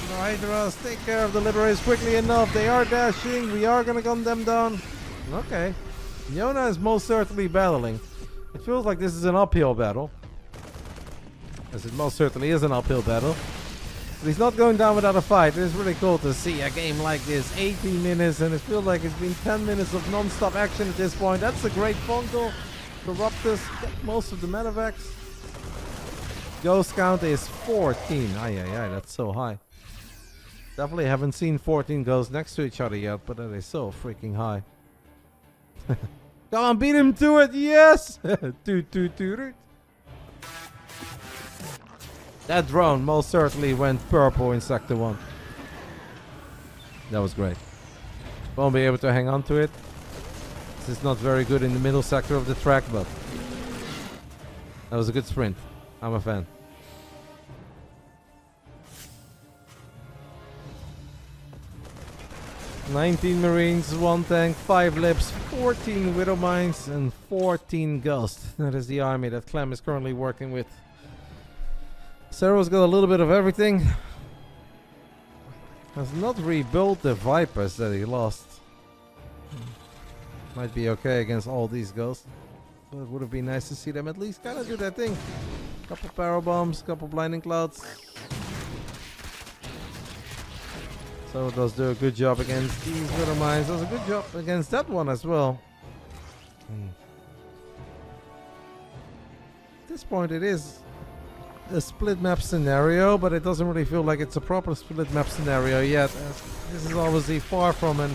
The Hydras take care of the Liberators quickly enough. They are dashing. We are going to gun them down. Okay. Yona is most certainly battling. It feels like this is an uphill battle, as it most certainly is an uphill battle. But he's not going down without a fight. It is really cool to see a game like this. 18 minutes, and it feels like it's been 10 minutes of non-stop action at this point. That's a great fungal. Corruptus get most of the medevacs. Ghost count is 14. Ay, that's so high. Definitely haven't seen 14 ghosts next to each other yet, but that is so freaking high. Come on, beat him to it. Yes! Toot. That drone most certainly went purple in Sector 1. That was great. Won't be able to hang on to it. This is not very good in the middle sector of the track, but that was a good sprint. I'm a fan. "19 Marines, 1 tank, 5 lips, 14 Widow Mines, and 14 Ghosts." That is the army that Clem is currently working with. Serral's got a little bit of everything. Has not rebuilt the Vipers that he lost. Might be okay against all these ghosts, but it would have been nice to see them at least kind of do their thing. Couple Power Bombs, couple Blinding Clouds. So it does do a good job against these Widow Mines. Does a good job against that one as well. At this point it is a split map scenario, but it doesn't really feel like it's a proper split map scenario yet. This is obviously far from an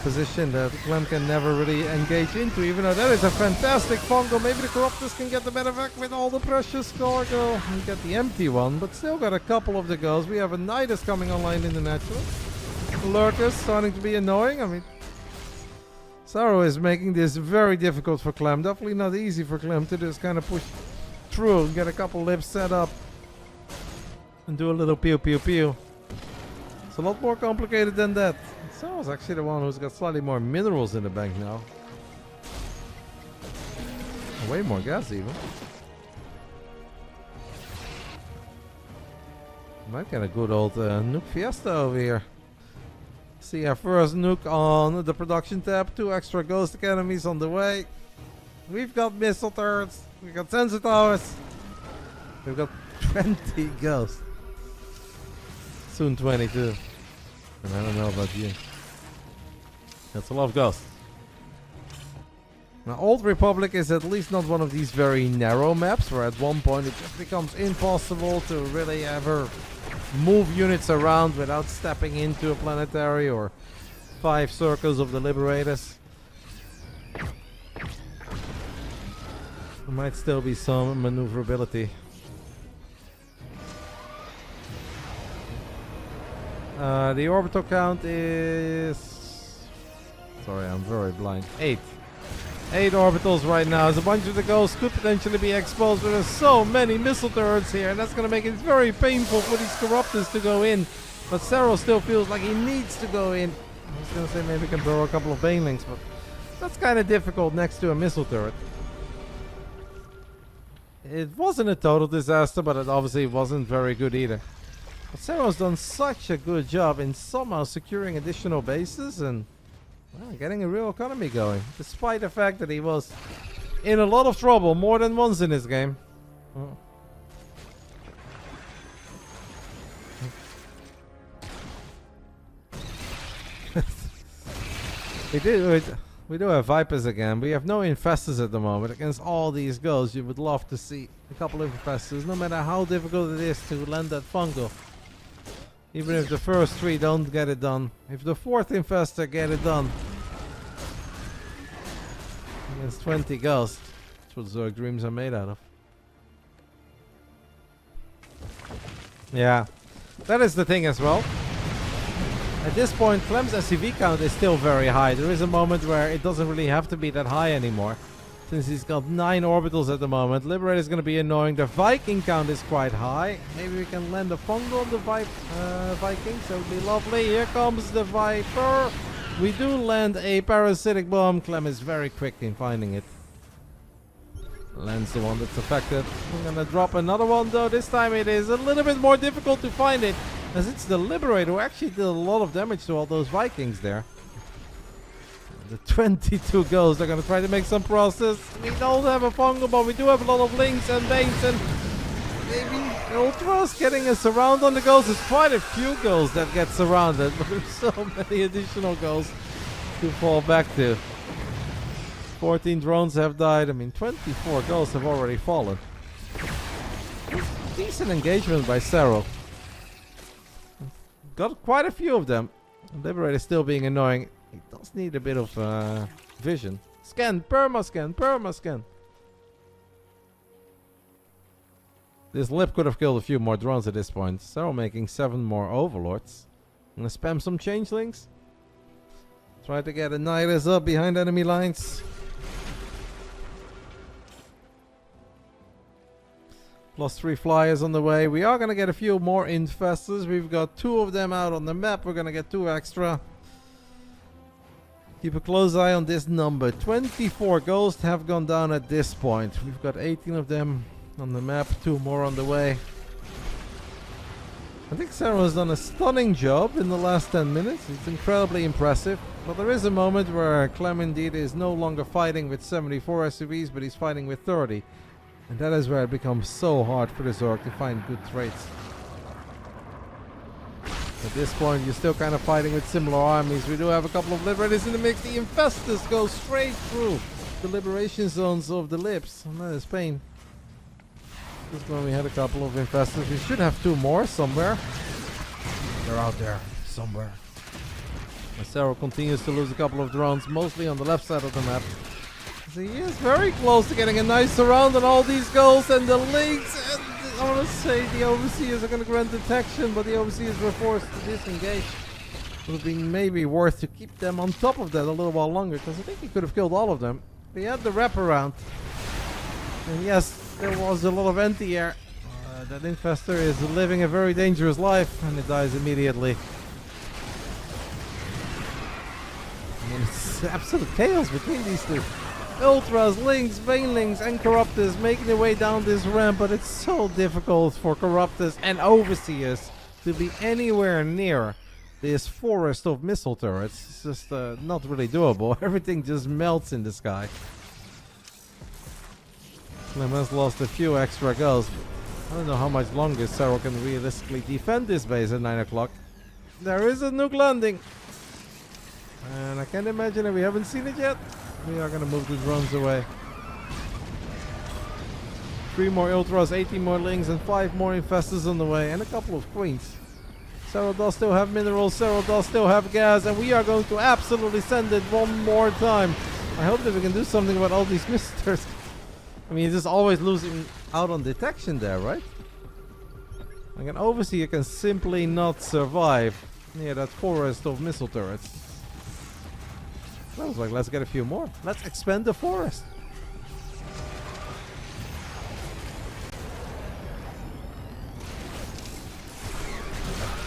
position that Clem can never really engage into, even though that is a fantastic fungal. Maybe the Corruptus can get the medevac with all the precious cargo and get the empty one, but still got a couple of the goals. We have a Nidus coming online in the natural. Lurkers starting to be annoying. I mean, Serral is making this very difficult for Clem. Definitely not easy for Clem to just kind of push through and get a couple lips set up and do a little pew pew pew. It's a lot more complicated than that. Serral's actually the one who's got slightly more minerals in the bank now. Way more gas even. Might get a good old nuke fiesta over here. See our first nuke on the production tab. 2 extra ghost academies on the way. We've got missile turrets. We've got sensor towers. We've got 20 ghosts. Soon 22. And I don't know about you. That's a lot of ghosts. Now, Old Republic is at least not one of these very narrow maps where at one point it just becomes impossible to really ever move units around without stepping into a planetary or 5 circles of the Liberators. There might still be some maneuverability. The orbital count is... Sorry, I'm very blind. 8. 8 orbitals right now. As a bunch of the ghosts could potentially be exposed, but there's so many missile turrets here, and that's going to make it very painful for these Corruptors to go in. But Serral still feels like he needs to go in. I was going to say maybe he can throw a couple of Banelings, but that's kind of difficult next to a missile turret. It wasn't a total disaster, but it obviously wasn't very good either. But Serral's done such a good job in somehow securing additional bases and getting a real economy going, despite the fact that he was in a lot of trouble more than once in this game. We do have Vipers again. We have no Infestors at the moment. Against all these ghosts, you would love to see a couple of Infestors, no matter how difficult it is to land that fungal. Even if the first 3 don't get it done. If the 4th Infestor get it done. Against 20 ghosts. That's what Zerg dreams are made out of. Yeah. That is the thing as well. At this point, Clem's SCV count is still very high. There is a moment where it doesn't really have to be that high anymore, since he's got 9 orbitals at the moment. Liberator is going to be annoying. The Viking count is quite high. Maybe we can land a fungal on the Viking, so it would be lovely. Here comes the Viper. We do land a parasitic bomb. Clem is very quick in finding it. Lands the one that's affected. I'm gonna drop another one though. This time it is a little bit more difficult to find it, as it's the Liberator who actually did a lot of damage to all those Vikings there. The 22 goes. They're gonna try to make some process. We don't have a fungal, but we do have a lot of links and veins, and maybe Ultras getting a surround on the goals. There's quite a few goals that get surrounded, but there's so many additional goals to fall back to. 14 drones have died. I mean, 24 goals have already fallen. Decent engagement by Serral. Got quite a few of them. Liberator still being annoying. He does need a bit of vision. Scan, perma-scan, perma-scan. This lip could have killed a few more drones at this point. Serral making 7 more overlords. I'm gonna spam some changelings. Try to get a Nidus up behind enemy lines. +3 flyers on the way. We are gonna get a few more infestors. We've got 2 of them out on the map. We're gonna get 2 extra. Keep a close eye on this number. 24 ghosts have gone down at this point. We've got 18 of them on the map. 2 more on the way. I think Serral has done a stunning job in the last 10 minutes. It's incredibly impressive. But there is a moment where Clem indeed is no longer fighting with 74 SUVs, but he's fighting with 30. And that is where it becomes so hard for the Zerg to find good traits. At this point, you're still kind of fighting with similar armies. We do have a couple of Liberators in the mix. The Infestors go straight through the liberation zones of the Libs. And that is pain. Just when we had a couple of Infestors. We should have 2 more somewhere. They're out there somewhere. Serral continues to lose a couple of drones, mostly on the left side of the map. So he is very close to getting a nice surround on all these goals, and the links, and I want to say the Overseers are going to grant detection, but the Overseers were forced to disengage. It would have been maybe worth to keep them on top of that a little while longer, because I think he could have killed all of them. He had the wraparound. And yes, there was a lot of anti-air. That Infestor is living a very dangerous life, and it dies immediately. And it's absolute chaos between these two. Ultras, Lynx, Banelings, and Corruptors making their way down this ramp, but it's so difficult for Corruptors and Overseers to be anywhere near this forest of missile turrets. It's just not really doable. Everything just melts in the sky. Clem has lost a few extra goals. I don't know how much longer Serral can realistically defend this base at 9 o'clock. There is a nuke landing. And I can't imagine that we haven't seen it yet. We are going to move the drones away. 3 more Ultras, 18 more Lings, and 5 more Infestors on the way, and a couple of Queens. Serral does still have minerals, Serral does still have gas, and we are going to absolutely send it one more time. I hope that we can do something about all these misters. I mean, you're just always losing out on detection there, right? Like an Overseer can simply not survive near that forest of missile turrets. I was like, let's get a few more. Let's expand the forest.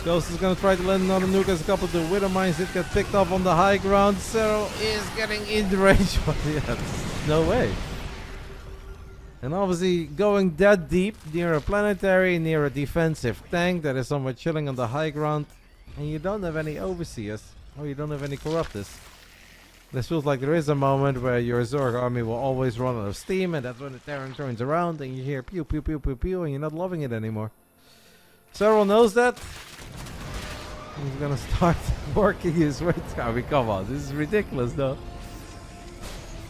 Ghost is going to try to land another nuke as a couple of the Widow Mines did get picked up on the high ground. Serral is getting in range, but yeah, no way. And obviously going that deep near a planetary, near a defensive tank that is somewhere chilling on the high ground, and you don't have any Overseers, or you don't have any Corruptors. This feels like there is a moment where your Zerg army will always run out of steam, and that's when the Terran turns around and you hear pew pew pew pew pew, and you're not loving it anymore. Serral knows that. He's gonna start working his way. I mean, come on, this is ridiculous though.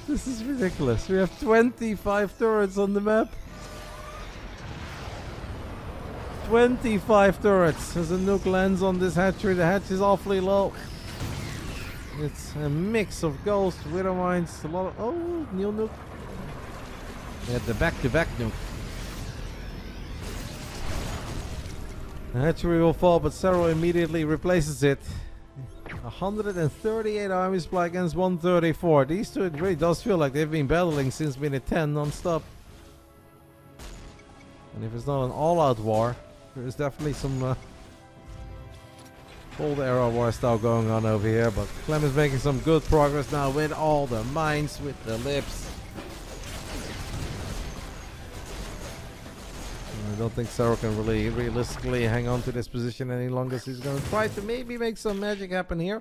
This is ridiculous. We have 25 turrets on the map. 25 turrets. As a nuke lands on this hatchery, the hatch is awfully low. It's a mix of ghosts, Widow Mines, a lot of... Oh, new nuke. We had the back-to-back nuke. The hatchery will fall, but Serral immediately replaces it. 138 army supply against 134. These two, it really does feel like they've been battling since minute 10 non-stop. And if it's not an all-out war, there is definitely some Cold era war style going on over here, but Clem is making some good progress now with all the mines, with the lips. I don't think Serral can really realistically hang on to this position any longer, so he's going to try to maybe make some magic happen here.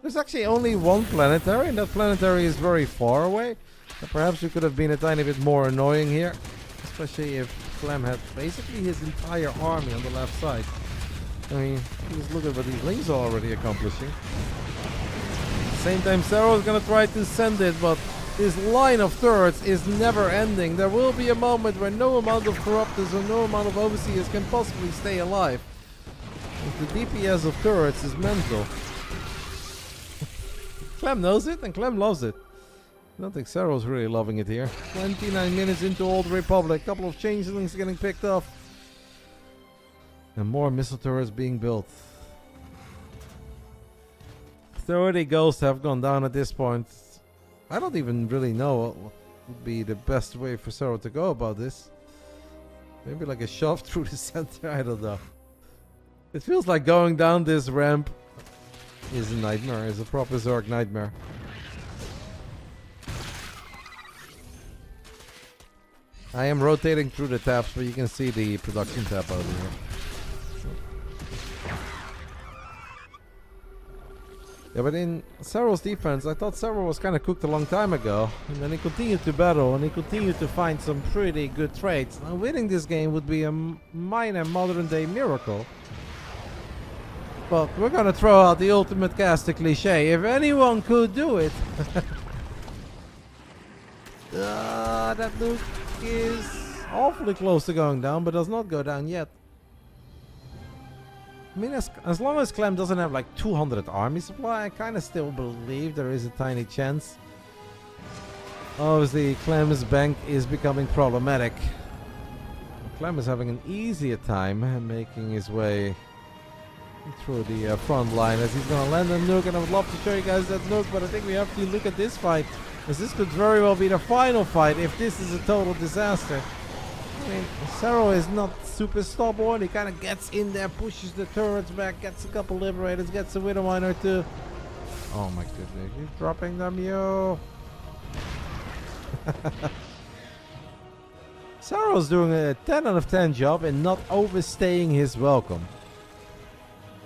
There's actually only one planetary, and that planetary is very far away. So perhaps we could have been a tiny bit more annoying here, especially if Clem had basically his entire army on the left side. I mean, just look at what these lings are already accomplishing. At the same time, Serral is going to try to send it, but this line of turrets is never ending. There will be a moment where no amount of corruptors or no amount of overseers can possibly stay alive. The DPS of turrets is mental. Clem knows it and Clem loves it. I don't think Serral's really loving it here. 29 minutes into Old Republic. Couple of changelings getting picked off. And more missile turrets being built. 30 ghosts have gone down at this point. I don't even really know what would be the best way for Serral to go about this. Maybe like a shove through the center, I don't know. It feels like going down this ramp is a nightmare, is a proper Zerg nightmare. I am rotating through the tabs, but you can see the production tab over here. Yeah, but in Serral's defense, I thought Serral was kind of cooked a long time ago. And then he continued to battle, and he continued to find some pretty good trades. Now, winning this game would be a minor modern-day miracle. But we're gonna throw out the ultimate caster cliche. If anyone could do it... that nuke is awfully close to going down, but does not go down yet. I mean, as long as Clem doesn't have like 200 army supply, I kind of still believe there is a tiny chance. Obviously, Clem's bank is becoming problematic. Clem is having an easier time making his way through the front line as he's going to land a nuke, and I would love to show you guys that nuke, but I think we have to look at this fight, as this could very well be the final fight if this is a total disaster. I mean, Serral is not super stubborn. He kind of gets in there, pushes the turrets back, gets a couple liberators, gets a widow mine or two. Oh my goodness, he's dropping them, yo. Serral's doing a 10 out of 10 job in not overstaying his welcome.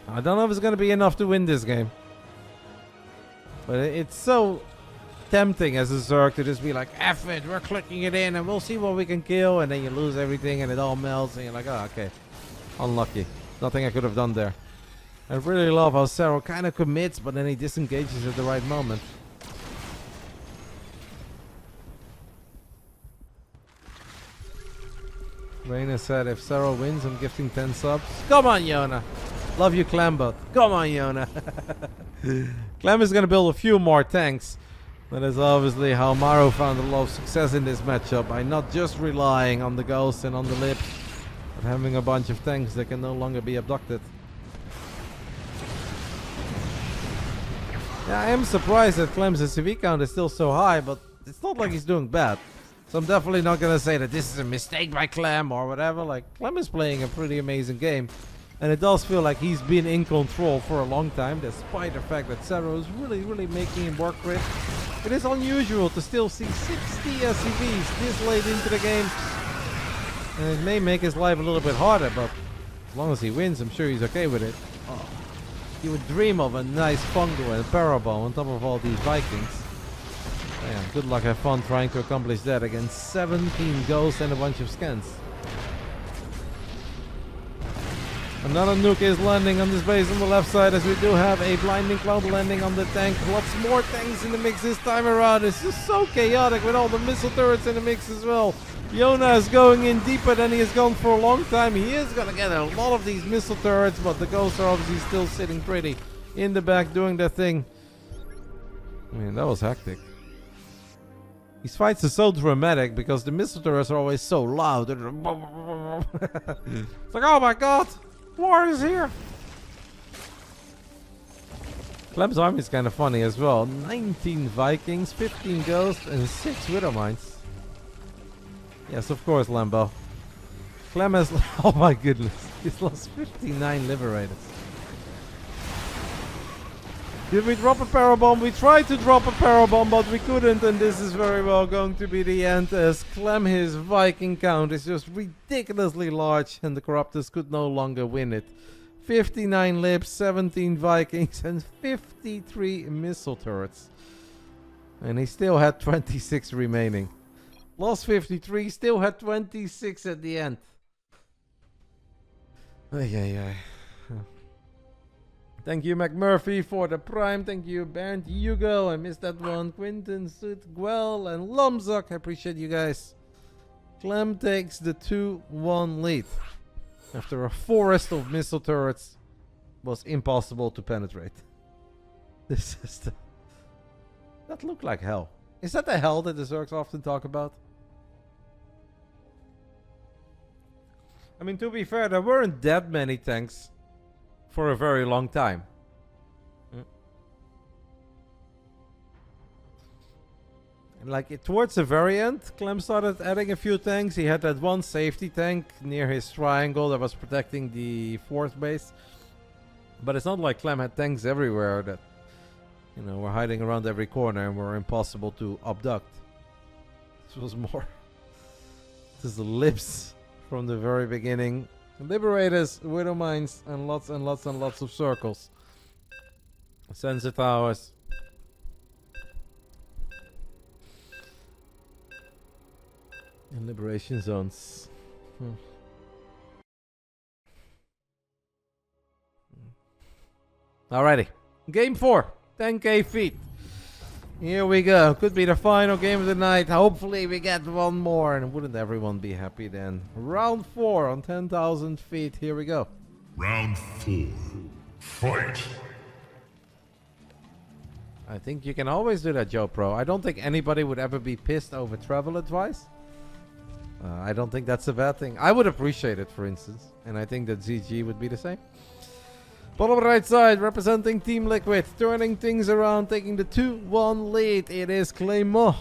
I don't know if it's going to be enough to win this game. But it's so tempting as a Zerg to just be like, F it, we're clicking it in and we'll see what we can kill, and then you lose everything and it all melts and you're like, oh, okay, unlucky, nothing I could have done there. I really love how Serral kind of commits, but then he disengages at the right moment. Reynor said, if Serral wins, I'm gifting 10 subs. Come on, Yona. Love you, Clem, but come on, Yona. Clem is going to build a few more tanks. That is obviously how Maro found a lot of success in this matchup, by not just relying on the ghosts and on the lips, but having a bunch of tanks that can no longer be abducted. Yeah, I am surprised that Clem's CV count is still so high, but it's not like he's doing bad. So I'm definitely not going to say that this is a mistake by Clem or whatever. Like, Clem is playing a pretty amazing game. And it does feel like he's been in control for a long time, despite the fact that Serral is really making him work for it. It is unusual to still see 60 SCVs this late into the game. And it may make his life a little bit harder, but as long as he wins, I'm sure he's okay with it. Oh, you would dream of a nice fungal and parabol on top of all these Vikings. Yeah, good luck, have fun trying to accomplish that against 17 ghosts and a bunch of scans. Another nuke is landing on this base on the left side, as we do have a blinding cloud landing on the tank. Lots more tanks in the mix this time around. It's just so chaotic with all the missile turrets in the mix as well. Yona is going in deeper than he has gone for a long time. He is going to get a lot of these missile turrets, but the ghosts are obviously still sitting pretty in the back doing their thing. I mean, that was hectic. These fights are so dramatic because the missile turrets are always so loud. It's like, oh my god! War is here! Clem's army is kind of funny as well. 19 Vikings, 15 ghosts, and 6 widow mines. Yes, of course, Lambo. Clem has... oh my goodness. He's lost 59 liberators. Did we drop a parabomb? We tried to drop a parabomb, but we couldn't, and this is very well going to be the end as Clem, his Viking count is just ridiculously large, and the Corruptors could no longer win it. 59 lips, 17 Vikings, and 53 missile turrets. And he still had 26 remaining. Lost 53, still had 26 at the end. Ay. Thank you, McMurphy, for the prime. Thank you, Bernd Hugo. I missed that one. Quinton, Sud, Gwell, and Lomzak. I appreciate you guys. Clem takes the 2-1 lead. After a forest of missile turrets was impossible to penetrate. This is the... That looked like hell. Is that the hell that the Zergs often talk about? I mean, to be fair, there weren't that many tanks for a very long time. And like towards the very end, Clem started adding a few tanks. He had that one safety tank near his triangle that was protecting the fourth base. But it's not like Clem had tanks everywhere that, you know, were hiding around every corner and were impossible to abduct. This was more just the lips from the very beginning. Liberators, Widow Mines, and lots of circles. Sensor towers. And liberation zones. Alrighty. Game 4. 10k feet. Here we go. Could be the final game of the night. Hopefully we get one more. And wouldn't everyone be happy then? Round 4 on 10,000 feet. Here we go. Round 4. Fight. I think you can always do that, Joe Pro. I don't think anybody would ever be pissed over travel advice. I don't think that's a bad thing. I would appreciate it, for instance. And I think that ZG would be the same. Bottom right side, representing Team Liquid. Turning things around, taking the 2-1 lead. It is Clem. On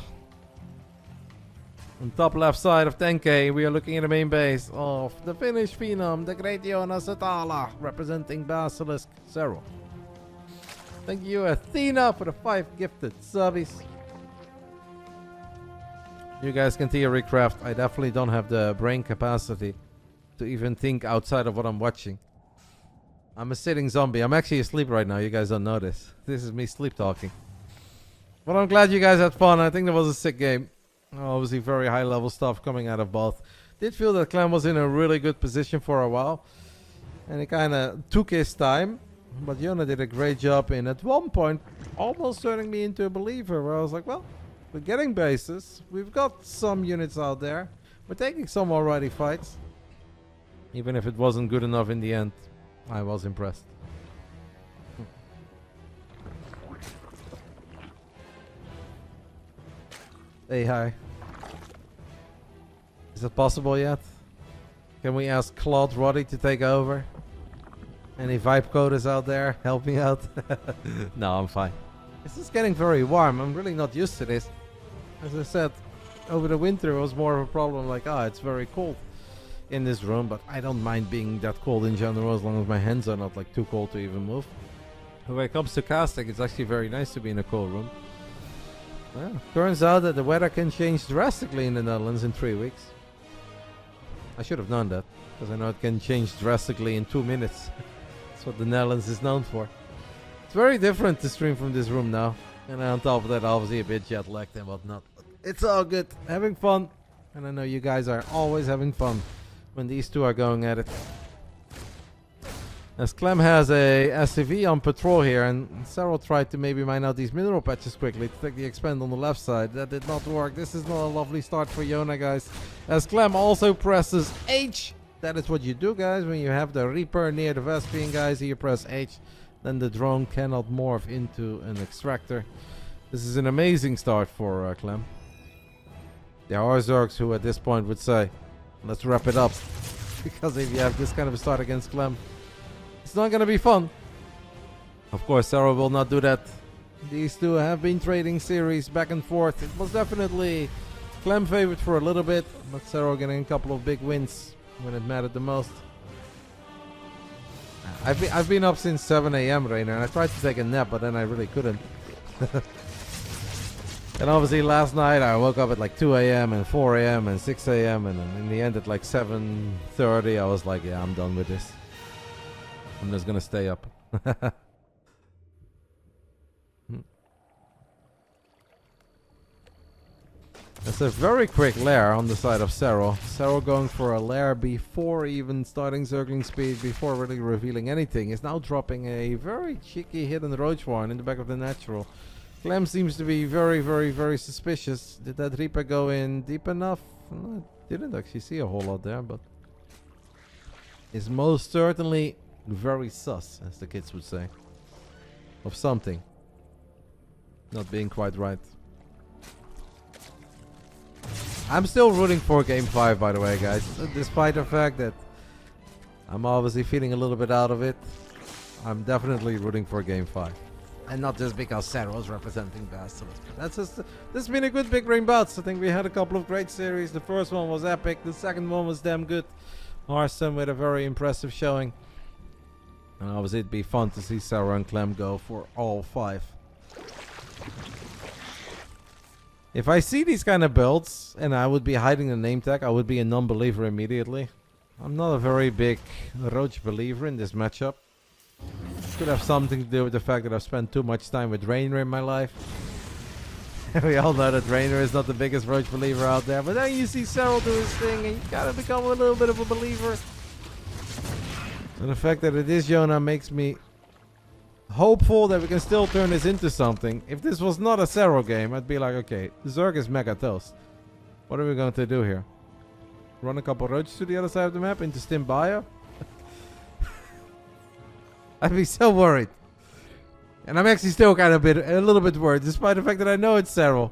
top left side of 10k, we are looking at the main base of the Finnish Phenom, the Great Jonas Atala, representing Basilisk Serral. Thank you, Athena, for the 5 gifted subbies. You guys can theorycraft. I definitely don't have the brain capacity to even think outside of what I'm watching. I'm a sitting zombie. I'm actually asleep right now. You guys don't know this. This is me sleep talking. But I'm glad you guys had fun. I think that was a sick game. Obviously very high level stuff coming out of both. Did feel that Clem was in a really good position for a while. And he kind of took his time. But Yona did a great job in at one point almost turning me into a believer. Where I was like, well, we're getting bases. We've got some units out there. We're taking some already fights. Even if it wasn't good enough in the end. I was impressed. Hey, hi. Is it possible yet? Can we ask Claude Roddy to take over? Any vibe coders out there? Help me out. No, I'm fine. This is getting very warm. I'm really not used to this. As I said, over the winter it was more of a problem like, it's very cold in this room, but I don't mind being that cold in general as long as my hands are not like too cold to even move. When it comes to casting, it's actually very nice to be in a cold room. Well, turns out that the weather can change drastically in the Netherlands in 3 weeks. I should have known that, because I know it can change drastically in 2 minutes. That's what the Netherlands is known for. It's very different to stream from this room now. And on top of that, obviously a bit jet lagged and whatnot. But it's all good. Having fun. And I know you guys are always having fun when these two are going at it. As Clem has a SCV on patrol here, and Serral tried to maybe mine out these mineral patches quickly to take the expand on the left side. That did not work. This is not a lovely start for Yona, guys. As Clem also presses H. That is what you do, guys, when you have the Reaper near the Vespian, guys. You press H. Then the drone cannot morph into an extractor. This is an amazing start for Clem. There are Zergs who at this point would say, let's wrap it up. Because if you have this kind of a start against Clem, it's not going to be fun. Of course, Serral will not do that. These two have been trading series back and forth. It was definitely Clem favored for a little bit, but Serral getting a couple of big wins when it mattered the most. I've been up since 7 a.m. Reynor, and I tried to take a nap, but then I really couldn't. And obviously last night I woke up at like 2 a.m. and 4 a.m. and 6 a.m. and then in the end at like 7:30 I was like, yeah, I'm done with this. I'm just gonna stay up. That's a very quick lair on the side of Serral. Serral going for a lair before even starting circling speed, before really revealing anything. Is now dropping a very cheeky hidden roach warren in the back of the natural. Clem seems to be very, very, very suspicious. Did that Reaper go in deep enough? No, I didn't actually see a whole lot there, but is most certainly very sus, as the kids would say, of something not being quite right. I'm still rooting for Game 5, by the way, guys. Despite the fact that I'm obviously feeling a little bit out of it, I'm definitely rooting for Game 5. And not just because Serral's representing Basilisk. That's just, this has been a good Big Brain Bouts. I think we had a couple of great series. The first one was epic. The second one was damn good. Marston with a very impressive showing. And obviously it'd be fun to see Serral and Clem go for all 5. If I see these kind of builds and I would be hiding the name tag, I would be a non-believer immediately. I'm not a very big Roach believer in this matchup. Could have something to do with the fact that I've spent too much time with Reynor in my life. We all know that Reynor is not the biggest Roach believer out there, but then you see Serral do his thing and you gotta become a little bit of a believer. And the fact that it is Jonah makes me hopeful that we can still turn this into something. If this was not a Serral game, I'd be like, okay, Zerg is mega toast. What are we going to do here? Run a couple roaches to the other side of the map into Stim Bio? I'd be so worried. And I'm actually still kind of a little bit worried, despite the fact that I know it's Serral.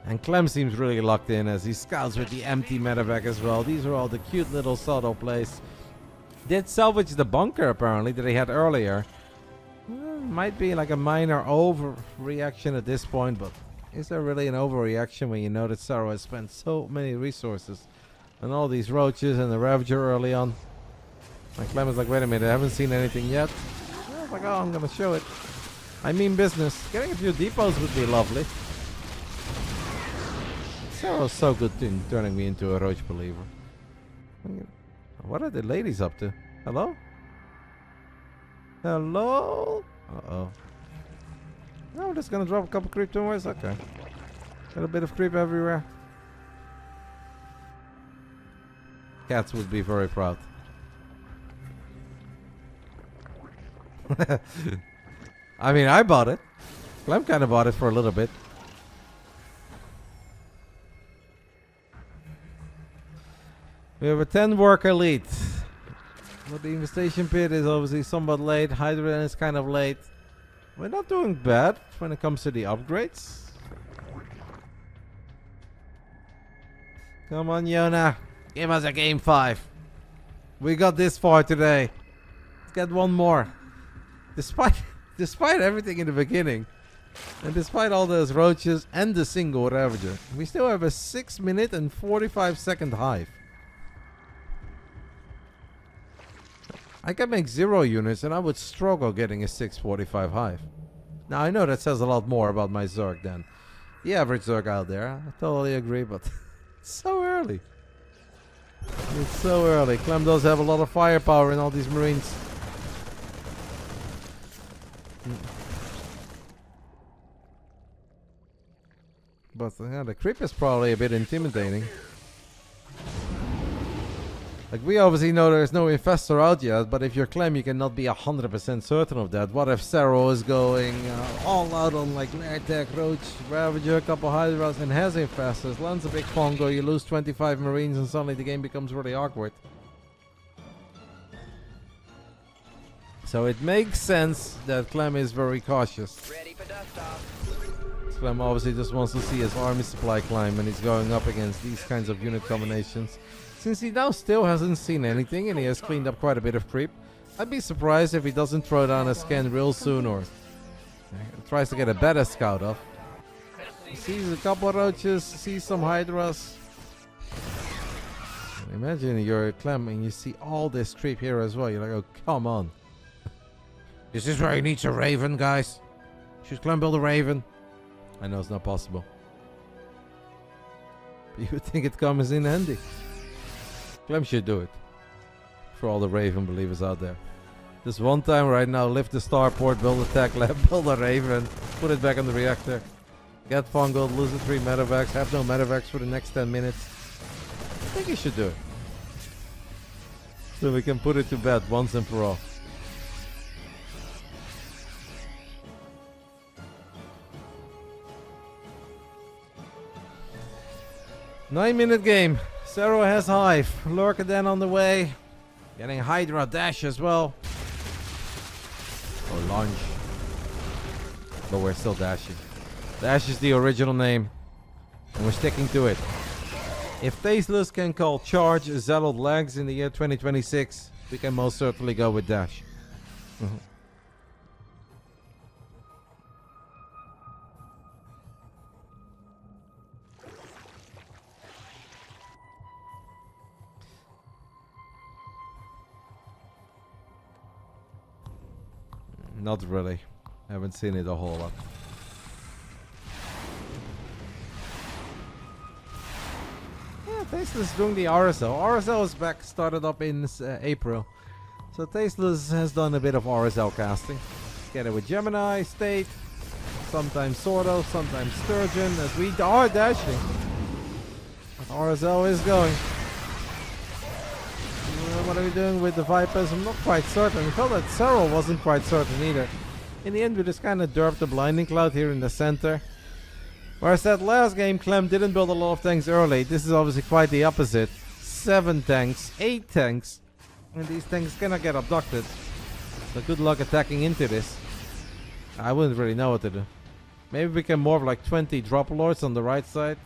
And Clem seems really locked in as he scouts with the empty medevac as well. These are all the cute little subtle plays. Did salvage the bunker apparently that he had earlier. Might be like a minor overreaction at this point, but is there really an overreaction when you know that Serral has spent so many resources on all these roaches and the Ravager early on? My Clem is like, wait a minute, I haven't seen anything yet. I was like, oh, I'm gonna show it. I mean business. Getting a few depots would be lovely. Serral's so good in turning me into a Roach believer. What are the ladies up to? Hello? Hello? Uh-oh. No, we're just gonna drop a couple creep tumors? Okay. Got a bit of creep everywhere. Cats would be very proud. I mean, I bought it. Clem kind of bought it for a little bit. We have a 10 worker lead. But the infestation pit is obviously somewhat late. Hydra is kind of late. We're not doing bad when it comes to the upgrades. Come on, Yona. Give us a game 5. We got this far today. Let's get one more. Despite everything in the beginning, and despite all those roaches and the single Ravager, we still have a 6 minute and 45 second hive. I can make 0 units and I would struggle getting a 645 hive. Now I know that says a lot more about my Zerg than the average Zerg out there. I totally agree, but it's so early. It's so early. Clem does have a lot of firepower in all these Marines. But yeah, the creep is probably a bit intimidating. Like, we obviously know there's no infestor out yet, but if you're Clem, you cannot be 100% certain of that. What if Serral is going all out on like Lair Tech, Roach, Ravager, a couple Hydras, and has infestors, lands a big Fongo, you lose 25 Marines, and suddenly the game becomes really awkward. So it makes sense that Clem is very cautious. Ready for dust off. Clem obviously just wants to see his army supply climb when he's going up against these kinds of unit combinations. Since he now still hasn't seen anything and he has cleaned up quite a bit of creep, I'd be surprised if he doesn't throw down a scan real soon or tries to get a better scout off. He sees a couple of roaches, sees some hydras. Imagine you're Clem and you see all this creep here as well. You're like, oh, come on. Is this where he needs a Raven, guys? Should Clem build a Raven? I know it's not possible. But you would think it comes in handy. Clem should do it. For all the Raven believers out there. This one time right now, lift the starport, build a tech lab, build a Raven, put it back on the reactor. Get fungled, lose the 3 medevacs, have no medevacs for the next 10 minutes. I think you should do it. So we can put it to bed once and for all. Nine-minute game. Serral has Hive. Lurker then on the way. Getting Hydra dash as well. Or launch. But we're still dashing. Dash is the original name. And we're sticking to it. If Tasteless can call charge Zealot legs in the year 2026, we can most certainly go with dash. Not really. Haven't seen it a whole lot. Yeah, Tasteless is doing the RSL. RSL is back, started up in April. So Tasteless has done a bit of RSL casting. Get it with Gemini, State, sometimes Sordo, sometimes Sturgeon, as we are dashing. But RSL is going. What are we doing with the Vipers? I'm not quite certain. I felt that Serral wasn't quite certain either. In the end, we just kind of derped the Blinding Cloud here in the center. Where I said last game, Clem didn't build a lot of tanks early. This is obviously quite the opposite. 7 tanks, 8 tanks. And these tanks cannot get abducted. So good luck attacking into this. I wouldn't really know what to do. Maybe we can morph like 20 Drop Lords on the right side.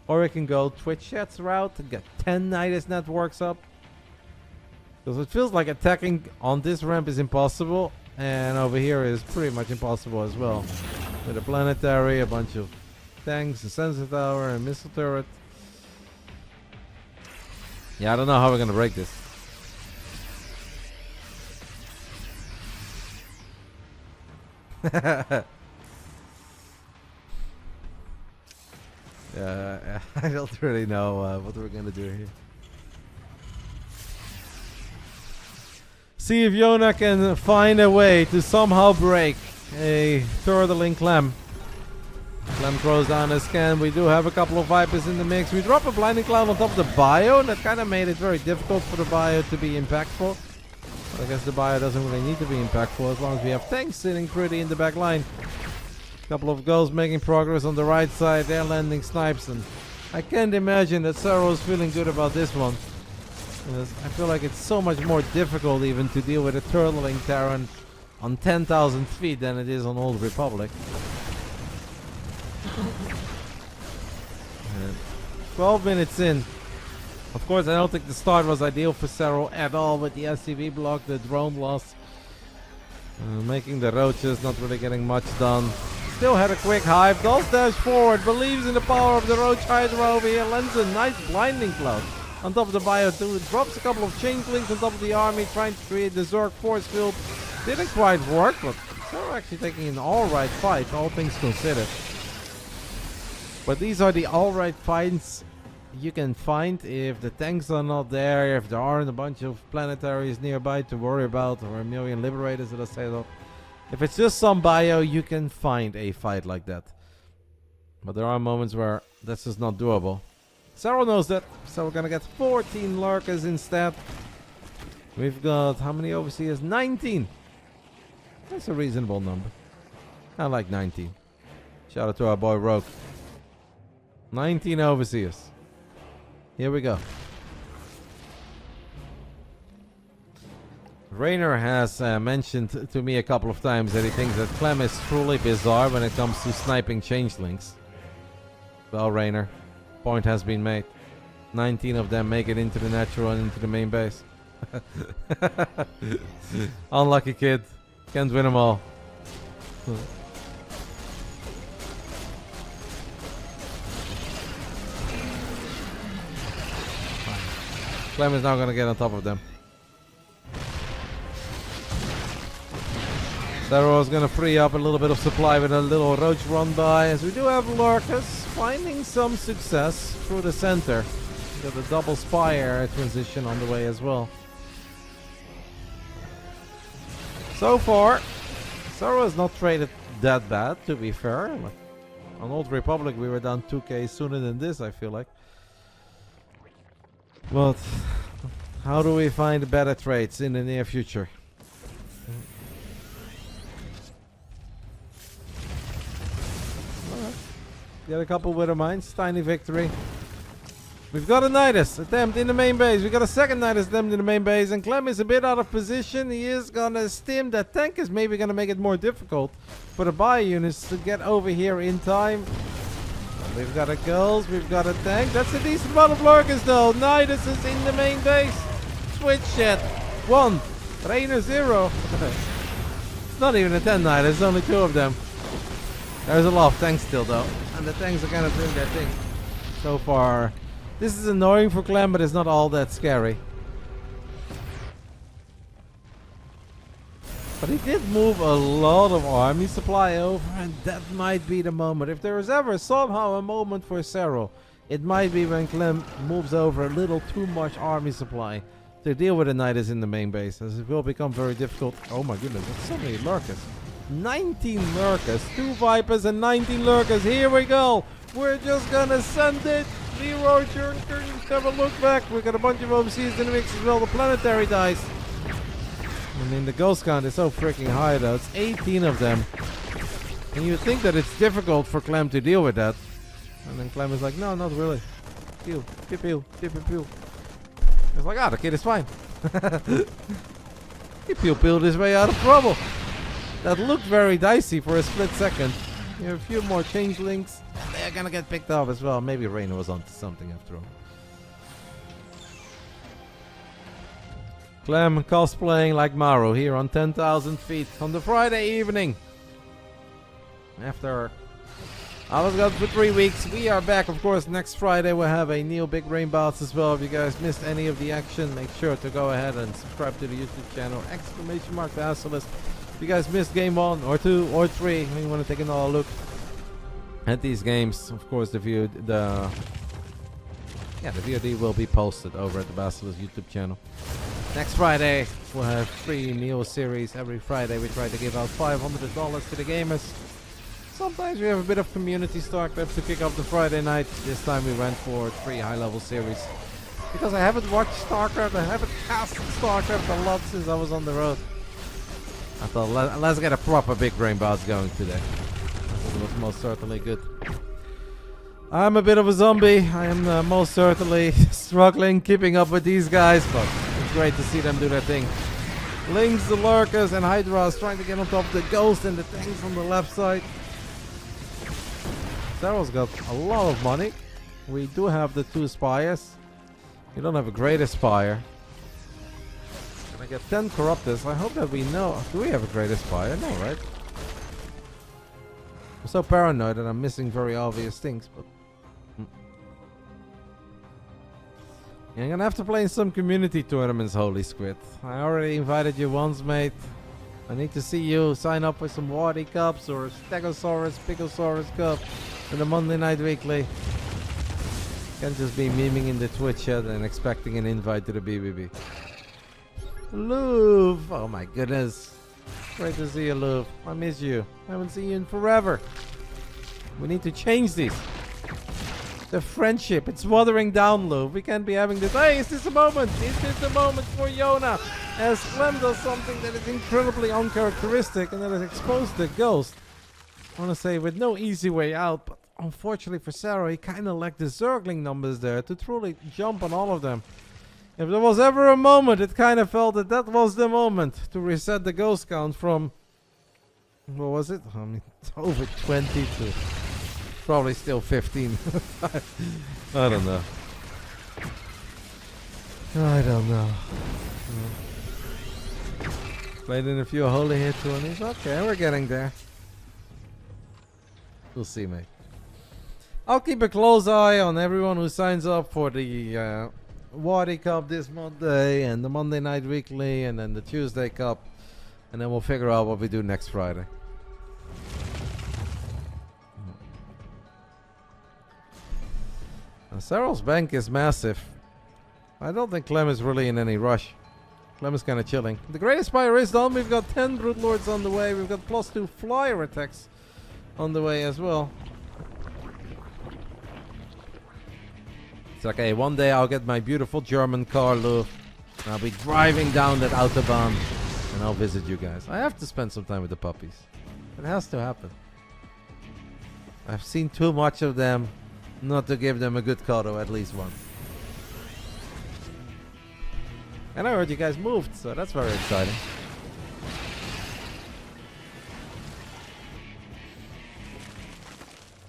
Or we can go Twitch Chat's route and get 10 Nidus networks up. Because it feels like attacking on this ramp is impossible. And over here is pretty much impossible as well. With a planetary, a bunch of tanks, a sensor tower, and a missile turret. Yeah, I don't know how we're going to break this. Yeah, I don't really know what we're going to do here. See if Yona can find a way to somehow break a turtling Clem. Clem throws down a scan. We do have a couple of Vipers in the mix. We drop a Blinding Cloud on top of the bio. That kind of made it very difficult for the bio to be impactful. But I guess the bio doesn't really need to be impactful as long as we have tanks sitting pretty in the back line. A couple of goals making progress on the right side. They're landing snipes. And I can't imagine that Serral is feeling good about this one. I feel like it's so much more difficult even to deal with a turtling Terran on 10,000 feet than it is on Old Republic. 12 minutes in. Of course, I don't think the start was ideal for Serral at all with the SCV block, the drone loss. Making the roaches, not really getting much done. Still had a quick hive, does dash forward, believes in the power of the roach hydra over here, lands a nice Blinding Cloud on top of the bio too. Drops a couple of changelings on top of the army, trying to create the Zerg force field. Didn't quite work, but they're actually taking an alright fight, all things considered. But these are the alright fights you can find if the tanks are not there, if there aren't a bunch of planetaries nearby to worry about, or a million liberators that are set up. If it's just some bio, you can find a fight like that. But there are moments where that's just not doable. Serral knows that, so we're gonna get 14 lurkers instead. We've got how many overseers? 19. That's a reasonable number. I like 19. Shout out to our boy Rogue. 19 overseers. Here we go. Reynor has mentioned to me a couple of times that he thinks that Clem is truly bizarre when it comes to sniping changelings. Well, Reynor, point has been made. 19 of them make it into the natural and into the main base. Unlucky kid. Can't win them all. Clem is now going to get on top of them. Serral's gonna free up a little bit of supply with a little roach run by, as we do have lurkers finding some success through the center. Got a double spire transition on the way as well. So far, Serral has not traded that bad, to be fair. Like, on Old Republic we were down 2k sooner than this, I feel like. But how do we find better trades in the near future? Alright. Get a couple Wither Mines, tiny victory. We've got a Nidus attempt in the main base. We got a second Nidus attempt in the main base, and Clem is a bit out of position. He is gonna stim. That tank is maybe gonna make it more difficult for the buy units to get over here in time. We've got a Gulls, we've got a tank. That's a decent amount of lurkers though. Nidus is in the main base. Switch shit. 1. Reynor 0. It's not even a 10 Nidus, there's only 2 of them. There's a lot of tanks still though. And the tanks are kind of doing their thing. So far, this is annoying for Clem, but it's not all that scary. But he did move a lot of army supply over, and that might be the moment. If there is ever somehow a moment for Serral, it might be when Clem moves over a little too much army supply to deal with the Nidus in the main base, as it will become very difficult. Oh my goodness, that's so many lurkers. 19 lurkers, 2 Vipers and 19 lurkers. Here we go. We're just gonna send it. Leroy Jenkins, never look back. We got a bunch of overseas in the mix as well. The planetary dice. I mean, the ghost count is so freaking high though. It's 18 of them. And you think that it's difficult for Clem to deal with that. And then Clem is like, no, not really. Pew, pew, pew, pew, pew, pew. It's like, ah, the kid is fine. He pew-peeled his way out of trouble. That looked very dicey for a split second. You have a few more changelings. They're gonna get picked up as well. Maybe Reynor was onto something after all. Clem cosplaying like Maru here on 10,000 feet on the Friday evening. After I was gone for 3 weeks, we are back. Of course, next Friday we'll have a new Big Brain Bouts as well. If you guys missed any of the action, make sure to go ahead and subscribe to the YouTube channel. !BASILISK. If you guys missed game 1 or 2 or 3, and you want to take another look at these games, of course the VOD will be posted over at the Basilisk YouTube channel. Next Friday we'll have 3 Neo series. Every Friday we try to give out $500 to the gamers. Sometimes we have a bit of community Starcraft to kick off the Friday night. This time we went for 3 high-level series. Because I haven't watched Starcraft, I haven't cast Starcraft a lot since I was on the road. I thought, let's get a proper Big Brain Bouts going today. It was most certainly good. I'm a bit of a zombie. I am most certainly struggling keeping up with these guys, but it's great to see them do their thing. Lynx, the lurkers, and Hydras trying to get on top of the ghost and the tanks on the left side. Serral's got a lot of money. We do have the 2 spires. We don't have a greater spire. Can I get 10 corruptors? I hope that we know. Do we have a greater spire? No, right? I'm so paranoid that I'm missing very obvious things, but yeah, I'm gonna have to play in some community tournaments, Holy Squid. I already invited you once, mate. I need to see you sign up for some Wardy Cups or Stegosaurus, Picosaurus Cup in the Monday Night Weekly. Can't just be memeing in the Twitch chat and expecting an invite to the BBB. Louvre! Oh my goodness. Great to see you, Louvre. I miss you. I haven't seen you in forever. We need to change these. The friendship, it's watering down, Louvre. We can't be having this. Hey, is this a moment? Is this a moment for Yona? As Clem does something that is incredibly uncharacteristic and that has exposed the ghost. I want to say with no easy way out, but unfortunately for Serral, he kind of lacked the Zergling numbers there to truly jump on all of them. If there was ever a moment, it kind of felt that that was the moment to reset the ghost count from, what was it? I mean, over 20 to probably still 15. I don't know. I don't know. Played in a few holy hit tourneys. Okay, we're getting there. We'll see, mate. I'll keep a close eye on everyone who signs up for the Wardy Cup this Monday, and the Monday Night Weekly, and then the Tuesday Cup. And then we'll figure out what we do next Friday. Now, Serral's bank is massive. I don't think Clem is really in any rush. Clem is kind of chilling. The Great Aspire is done. We've got 10 Broodlords on the way. We've got +2 flyer attacks on the way as well. It's okay. One day I'll get my beautiful German car, Lou. And I'll be driving down that Autobahn. And I'll visit you guys. I have to spend some time with the puppies. It has to happen. I've seen too much of them not to give them a good cuddle, at least one. And I heard you guys moved, so that's very exciting.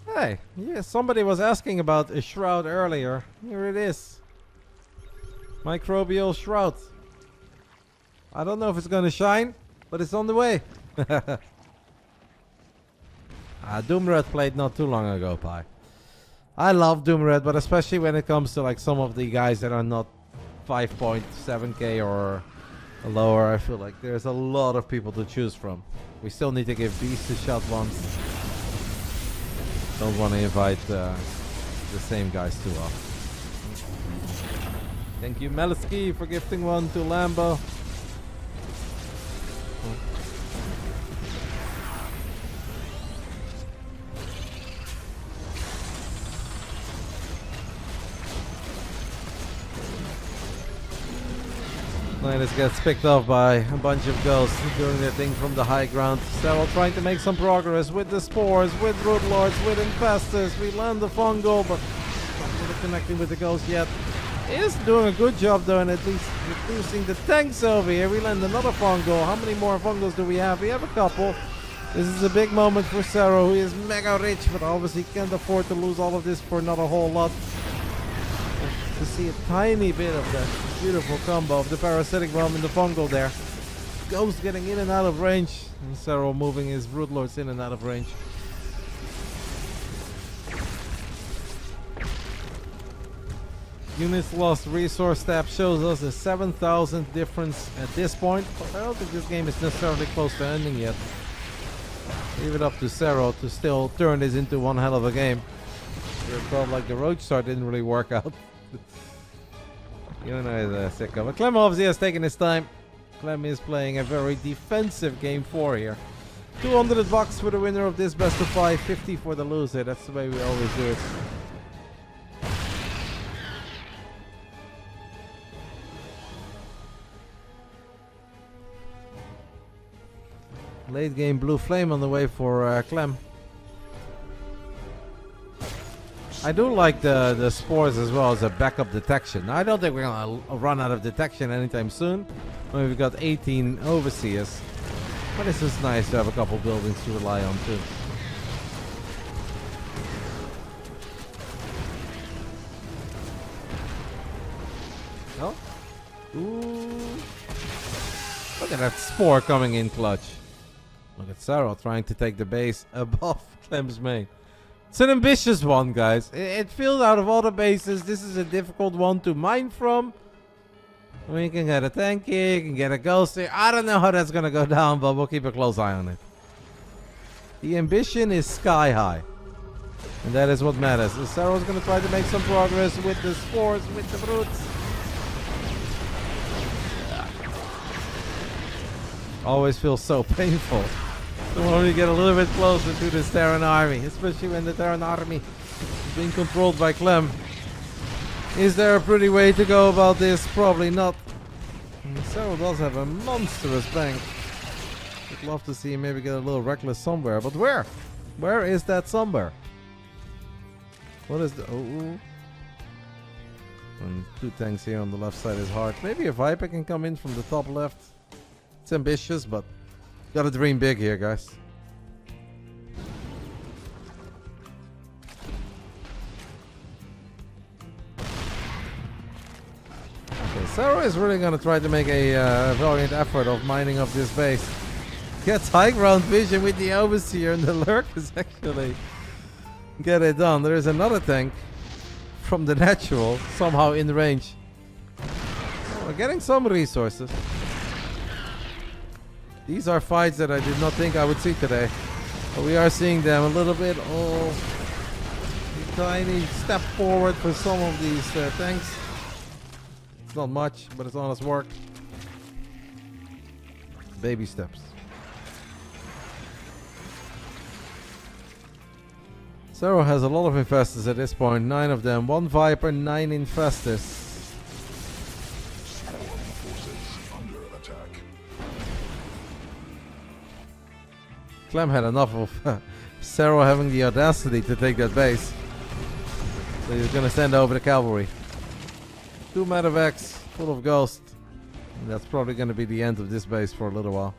Hey, yeah, somebody was asking about a shroud earlier. Here it is. Microbial shroud. I don't know if it's gonna shine, but it's on the way. Doomred played not too long ago, Pi. I love Doomred, but especially when it comes to like some of the guys that are not 5.7k or lower, I feel like there's a lot of people to choose from. We still need to give Beast a shot once. Don't want to invite the same guys too often. Thank you, Meliski, for gifting one to Lambo. Linus gets picked off by a bunch of ghosts doing their thing from the high ground. Serral trying to make some progress with the spores, with Broodlords, with Infestors. We land the fungal, but not really connecting with the ghost yet. He is doing a good job though, and at least reducing the tanks over here. We land another fungal. How many more fungals do we have? We have a couple. This is a big moment for Serral, who is mega rich, but obviously can't afford to lose all of this for not a whole lot. To see a tiny bit of that beautiful combo of the parasitic bomb and the fungal there. Ghost getting in and out of range, and Serral moving his Broodlords in and out of range. Units lost resource tab shows us a 7,000 difference at this point, but I don't think this game is necessarily close to ending yet. Leave it up to Serral to still turn this into one hell of a game. It felt like the roach start didn't really work out. You don't know the sicko. But Clem obviously has taken his time. Clem is playing a very defensive game 4 here. 200 bucks for the winner of this best of 5, 50 for the loser. That's the way we always do it. Late game blue flame on the way for Clem. I do like the spores as well as a backup detection. Now, I don't think we're going to run out of detection anytime soon. We've got 18 overseers. But it's just nice to have a couple buildings to rely on too. Oh. Ooh. Look at that spore coming in clutch. Look at Serral trying to take the base above Clem's main. It's an ambitious one, guys. It feels out of all the bases, this is a difficult one to mine from. We can get a tanky, you can get a ghost here. I don't know how that's going to go down, but we'll keep a close eye on it. The ambition is sky high. And that is what matters. Serral's going to try to make some progress with the spores, with the brutes. Always feels so painful. So when we get a little bit closer to this Terran army, especially when the Terran army is being controlled by Clem. Is there a pretty way to go about this? Probably not. Serral does have a monstrous bank. Would love to see him maybe get a little reckless somewhere, but where? Where is that somewhere? What is the... Oh. And 2 tanks here on the left side is hard. Maybe a Viper can come in from the top left. It's ambitious, but gotta dream big here, guys. Okay, Serral is really gonna try to make a valiant effort of mining up this base. Gets high ground vision with the Overseer, and the Lurk is actually get it done. There is another tank from the natural, somehow in range. We're getting some resources. These are fights that I did not think I would see today. But we are seeing them a little bit. Oh, a tiny step forward for some of these tanks. It's not much, but it's honest work. Baby steps. Serral has a lot of infestors at this point. 9 of them. 1 Viper, 9 infestors. Clem had enough of Serral having the audacity to take that base. So he's gonna send over the cavalry. 2 medevacs full of ghosts. And that's probably gonna be the end of this base for a little while.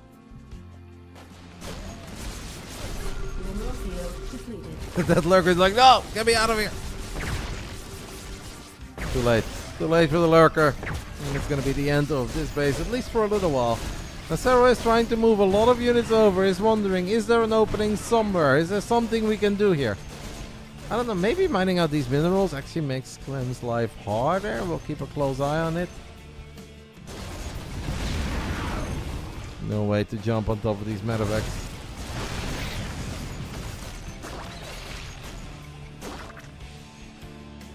That lurker is like, no, get me out of here. Too late. Too late for the lurker. And it's gonna be the end of this base, at least for a little while. Now Serral is trying to move a lot of units over. He's wondering, is there an opening somewhere? Is there something we can do here? I don't know, maybe mining out these minerals actually makes Clem's life harder. We'll keep a close eye on it. No way to jump on top of these medevacs.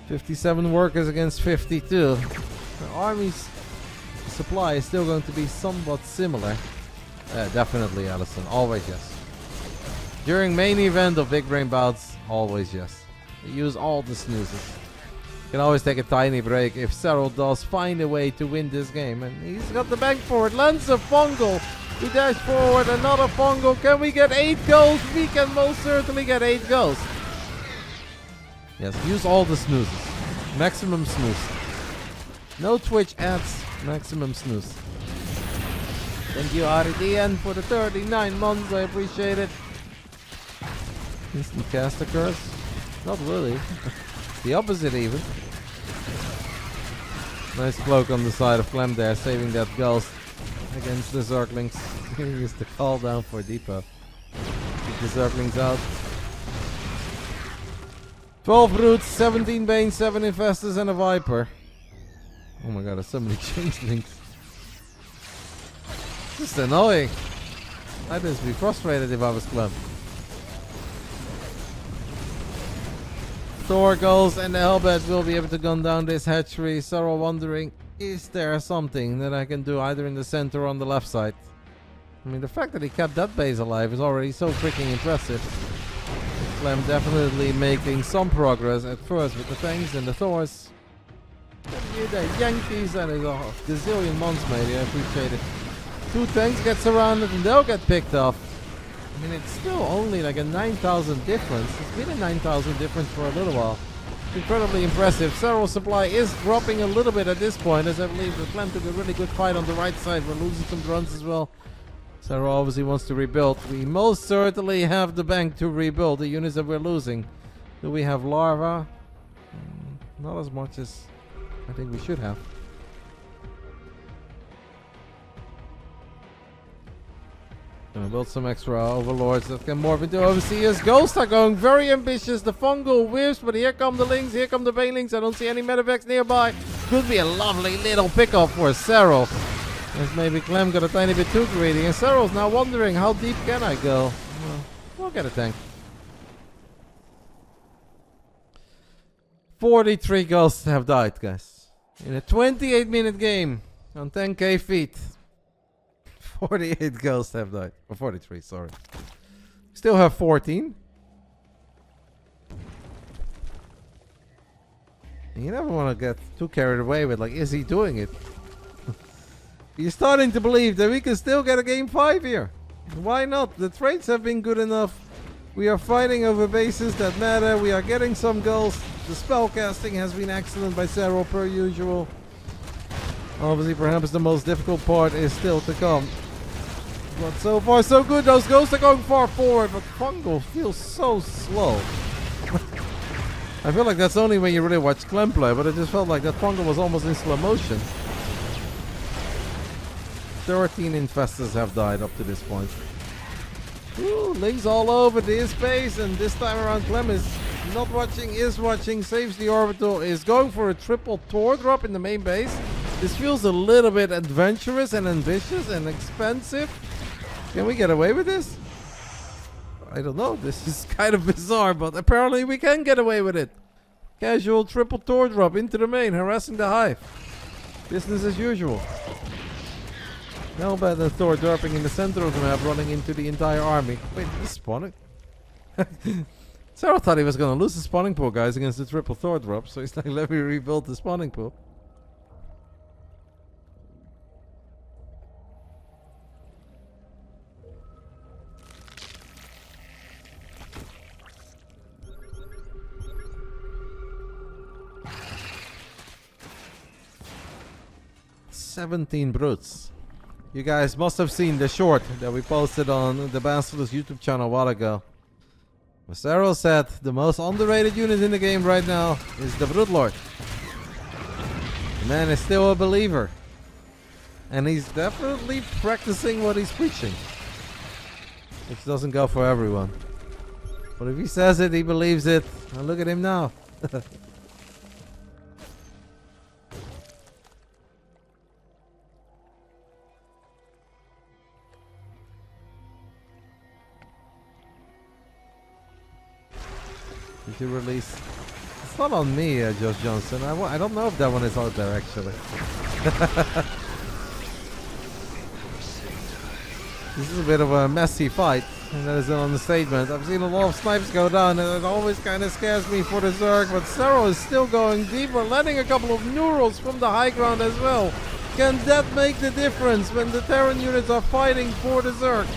$57 workers against 52. The army's supply is still going to be somewhat similar. Definitely, Allison. Always yes. During main event of Big Brain Bouts, always yes. Use all the snoozes. You can always take a tiny break if Serral does find a way to win this game. And he's got the bank for it. Lands a fungal. We dash forward. Another fungal. Can we get 8 goals? We can most certainly get 8 goals. Yes, use all the snoozes. Maximum snooze. No Twitch ads. Maximum snooze. Thank you, RotterdaM, for the 39 months. I appreciate it. Instant caster curse? Not really. The opposite even. Nice cloak on the side of Clem there, saving that ghost against the Zerglings. Here is the call down for depot. Keep the Zerglings out. 12 roots, 17 Bane, 7 infestors, and a Viper. Oh my god, there's so many changelings. Just annoying. I'd just be frustrated if I was Clem. Thor goes and the Hellbat will be able to gun down this hatchery. Serral wondering, is there something that I can do either in the center or on the left side? I mean, the fact that he kept that base alive is already so freaking impressive. Clem definitely making some progress at first with the tanks and the Thors. The Yankees and a gazillion months, maybe. I appreciate it. 2 tanks get surrounded and they'll get picked off. I mean, it's still only like a 9,000 difference. It's been a 9,000 difference for a little while. Incredibly impressive. Serral supply is dropping a little bit at this point, as I believe the Clem took a really good fight on the right side. We're losing some drones as well. Serral obviously wants to rebuild. We most certainly have the bank to rebuild the units that we're losing. Do we have larva? Not as much as I think we should have. Gonna build some extra overlords that can morph into overseers. Ghosts are going very ambitious. The fungal whiffs, but here come the lings, here come the banelings. I don't see any medevacs nearby. Could be a lovely little pickup for Serral. As maybe Clem got a tiny bit too greedy. And Serral's now wondering, how deep can I go? Well, we'll get a tank. 43 ghosts have died, guys. In a 28-minute game on 10k feet. 48 ghosts have died. Or 43, sorry. Still have 14. And you never want to get too carried away with, like, is he doing it? You're starting to believe that we can still get a game 5 here. Why not? The trades have been good enough. We are fighting over bases that matter. We are getting some goals. The spell casting has been excellent by Serral per usual. Obviously, perhaps the most difficult part is still to come. But so far, so good. Those ghosts are going far forward, but Fungal feels so slow. I feel like that's only when you really watch Clem play, but it just felt like that Fungal was almost in slow motion. 13 infestors have died up to this point. Ooh, links all over this space, and this time around Clem is not watching, is watching, saves the orbital, is going for a triple Tor drop in the main base. This feels a little bit adventurous and ambitious and expensive. Can we get away with this? I don't know. This is kind of bizarre, but apparently we can get away with it. Casual triple Tor drop into the main, harassing the hive. Business as usual. No better than Thor dropping in the center of the map, running into the entire army. Wait, this is spawning? Serral thought he was going to lose the spawning pool, guys, against the triple Thor drop. So he's like, let me rebuild the spawning pool. $17 brutes. You guys must have seen the short that we posted on the BASILISK YouTube channel a while ago. Serral said the most underrated unit in the game right now is the Brute Lord. The man is still a believer. And he's definitely practicing what he's preaching. Which doesn't go for everyone. But if he says it, he believes it. And look at him now. Did you release? It's not on me, Josh Johnson. I don't know if that one is out there actually. This is a bit of a messy fight, and that is an understatement. I've seen a lot of snipes go down, and it always kind of scares me for the Zerg. But Serral is still going deeper, landing a couple of neurals from the high ground as well. Can that make the difference when the Terran units are fighting for the Zerg?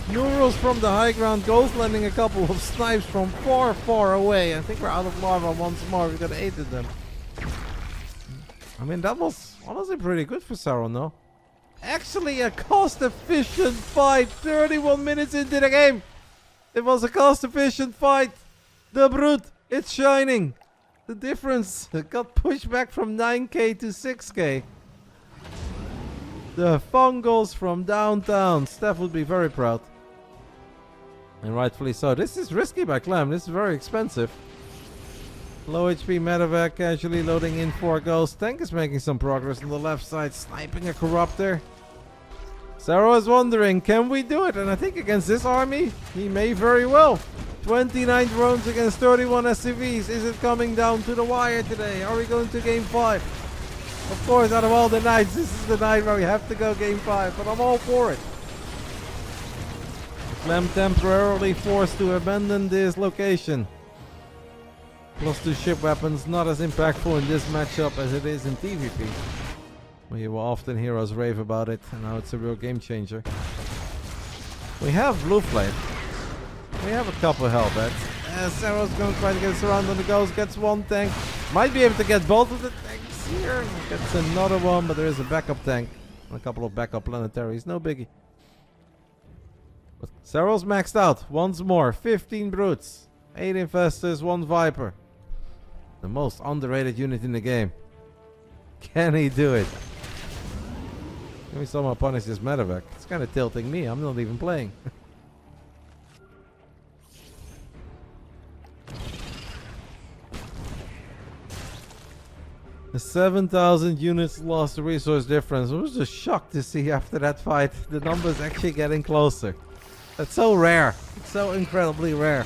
Neurals from the high ground, Ghost landing a couple of snipes from far, far away. I think we're out of lava once more. We got 8 of them. I mean, that was honestly pretty good for Serral, no? Actually, a cost-efficient fight. 31 minutes into the game. It was a cost-efficient fight. The Brute, it's shining. The difference got pushed back from 9k to 6k. The fungals from downtown. Steph would be very proud. And rightfully so. This is risky by Clem. This is very expensive. Low HP medevac casually loading in 4 ghosts. Tank is making some progress on the left side. Sniping a Corruptor. Serral is wondering, can we do it? And I think against this army, he may very well. 29 drones against 31 SCVs. Is it coming down to the wire today? Are we going to game 5? Of course, out of all the nights, this is the night where we have to go game 5. But I'm all for it. Clem temporarily forced to abandon this location. +2 ship weapons, not as impactful in this matchup as it is in PvP. Well, you will often hear us rave about it, and now it's a real game changer. We have Blue Flame. We have a couple Hellbats. Serral's going to try to get us around on the ghost, gets 1 tank. Might be able to get both of the tanks here. Gets another one, but there is a backup tank. And a couple of backup planetaries, no biggie. But Serral's maxed out once more. 15 brutes, 8 infestors, 1 viper. The most underrated unit in the game. Can he do it? Can we somehow punish this medevac? It's kind of tilting me. I'm not even playing. The 7,000 units lost resource difference. I was just shocked to see after that fight the numbers actually getting closer. That's so rare. It's so incredibly rare.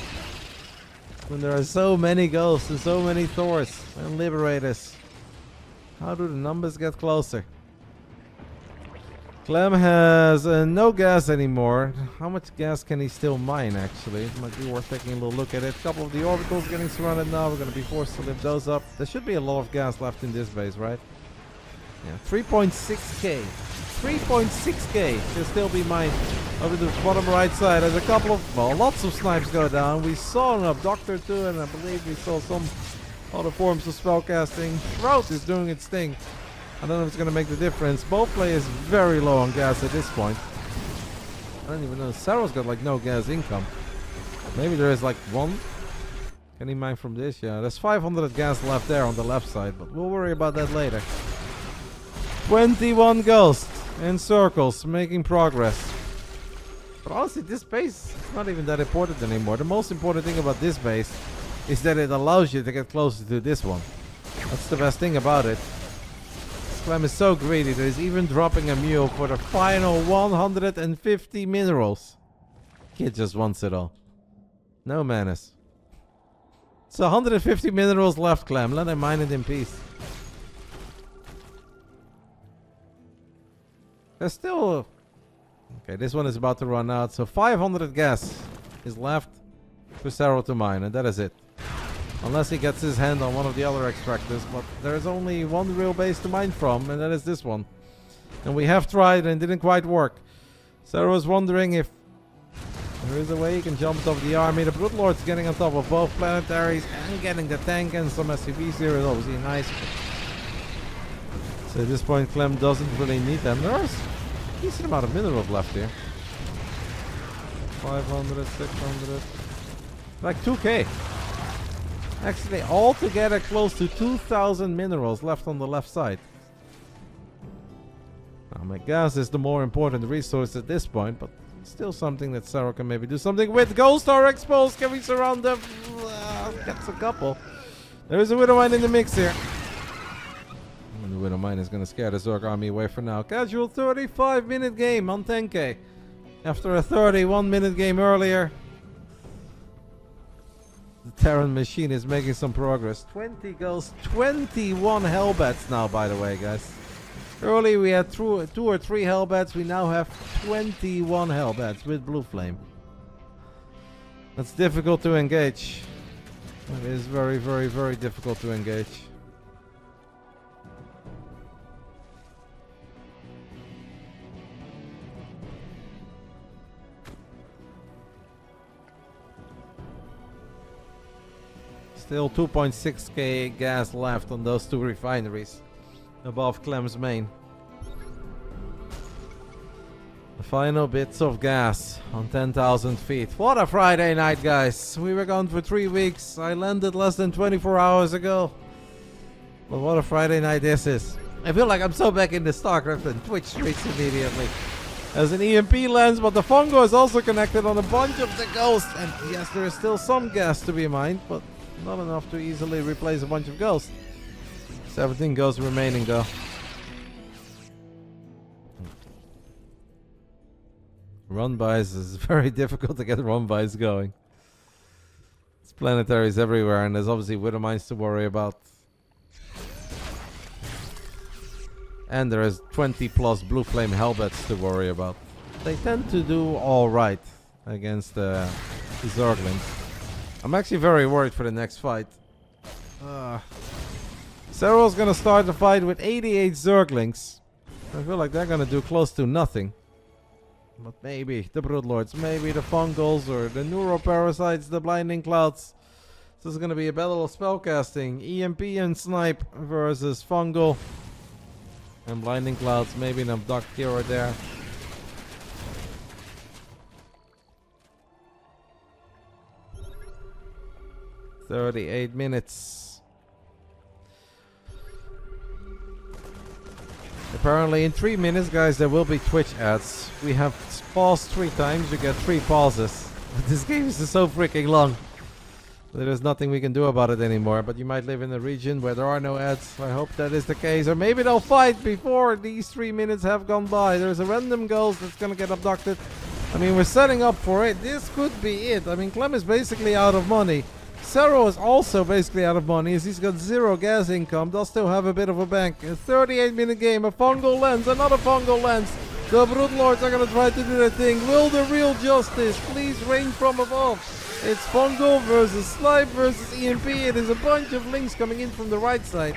When there are so many ghosts and so many Thors and Liberators. How do the numbers get closer? Clem has no gas anymore. How much gas can he still mine actually? It might be worth taking a little look at it. A couple of the orbitals getting surrounded now. We're going to be forced to lift those up. There should be a lot of gas left in this base, right? Yeah, 3.6k. 3.6k can still be mined over the bottom right side. There's a couple of, well, lots of snipes go down. We saw an abductor too, and I believe we saw some other forms of spellcasting. Shroud is doing its thing. I don't know if it's going to make the difference. Both players very low on gas at this point. I don't even know. Serral's got like no gas income. Maybe there is like 1. Can he mine from this? Yeah, there's 500 gas left there on the left side, but we'll worry about that later. 21 ghosts in circles, making progress. But honestly, this base is not even that important anymore. The most important thing about this base is that it allows you to get closer to this one. That's the best thing about it. Clem is so greedy that he's even dropping a mule for the final 150 minerals. Kid just wants it all. No manners. So 150 minerals left, Clem. Let him mine it in peace. There's still... Okay, this one is about to run out. So 500 gas is left for Serral to mine, and that is it. Unless he gets his hand on one of the other extractors. But there's only one real base to mine from, and that is this one. And we have tried and it didn't quite work. Serral was wondering if there is a way he can jump on top of the army. The Broodlord's getting on top of both planetaries and getting the tank and some SCVs here is obviously nice. So at this point Clem doesn't really need them. There's a decent amount of minerals left here. 500, 600. Like 2k. Actually altogether close to 2,000 minerals left on the left side. Now my gas is the more important resource at this point, but still something that Serral can maybe do something with. Ghost are exposed. Can we surround them? Gets a couple. There is a Widowmine in the mix here. And the Widowmine is going to scare the Zerg army away for now. Casual 35-minute game on 10k. After a 31-minute game earlier. The Terran machine is making some progress. 20 ghosts, 21 hellbats now, by the way, guys. Early we had 2 or 3 hellbats. We now have 21 hellbats with blue flame. That's difficult to engage. It is very, very, very difficult to engage. Still 2.6k gas left on those 2 refineries above Clem's main. The final bits of gas on 10,000 feet. What a Friday night, guys. We were gone for 3 weeks. I landed less than 24 hours ago. But what a Friday night this is. I feel like I'm so back in the Starcraft and Twitch streets immediately. As an EMP lens, but the Fungo is also connected on a bunch of the ghosts. And yes, there is still some gas to be mined, but not enough to easily replace a bunch of ghosts. 17 ghosts remaining though. Run-bys is very difficult to get run-bys going. There's planetaries everywhere and there's obviously Widowmines to worry about. And there is 20 plus blue flame hellbats to worry about. They tend to do alright against Zerglings. I'm actually very worried for the next fight. Serral's gonna start the fight with 88 Zerglings. I feel like they're gonna do close to nothing. But maybe the Broodlords, maybe the Fungals or the Neuroparasites, the Blinding Clouds. This is gonna be a battle of spellcasting. EMP and Snipe versus Fungal. And Blinding Clouds, maybe an Abduct here or there. "38 minutes. Apparently in 3 minutes, guys, there will be Twitch ads. We have paused 3 times, you get 3 pauses. This game is so freaking long. There is nothing we can do about it anymore, but you might live in a region where there are no ads. I hope that is the case, or maybe they'll fight before these 3 minutes have gone by. There's a random ghost that's gonna get abducted. I mean, we're setting up for it. This could be it. I mean, Clem is basically out of money. Serral is also basically out of money as he's got 0 gas income. Does still have a bit of a bank. A 38-minute game. A fungal lens. Another fungal lens. The Broodlords are going to try to do their thing. Will the real justice please reign from above? It's fungal versus Snipe versus EMP. It is a bunch of links coming in from the right side.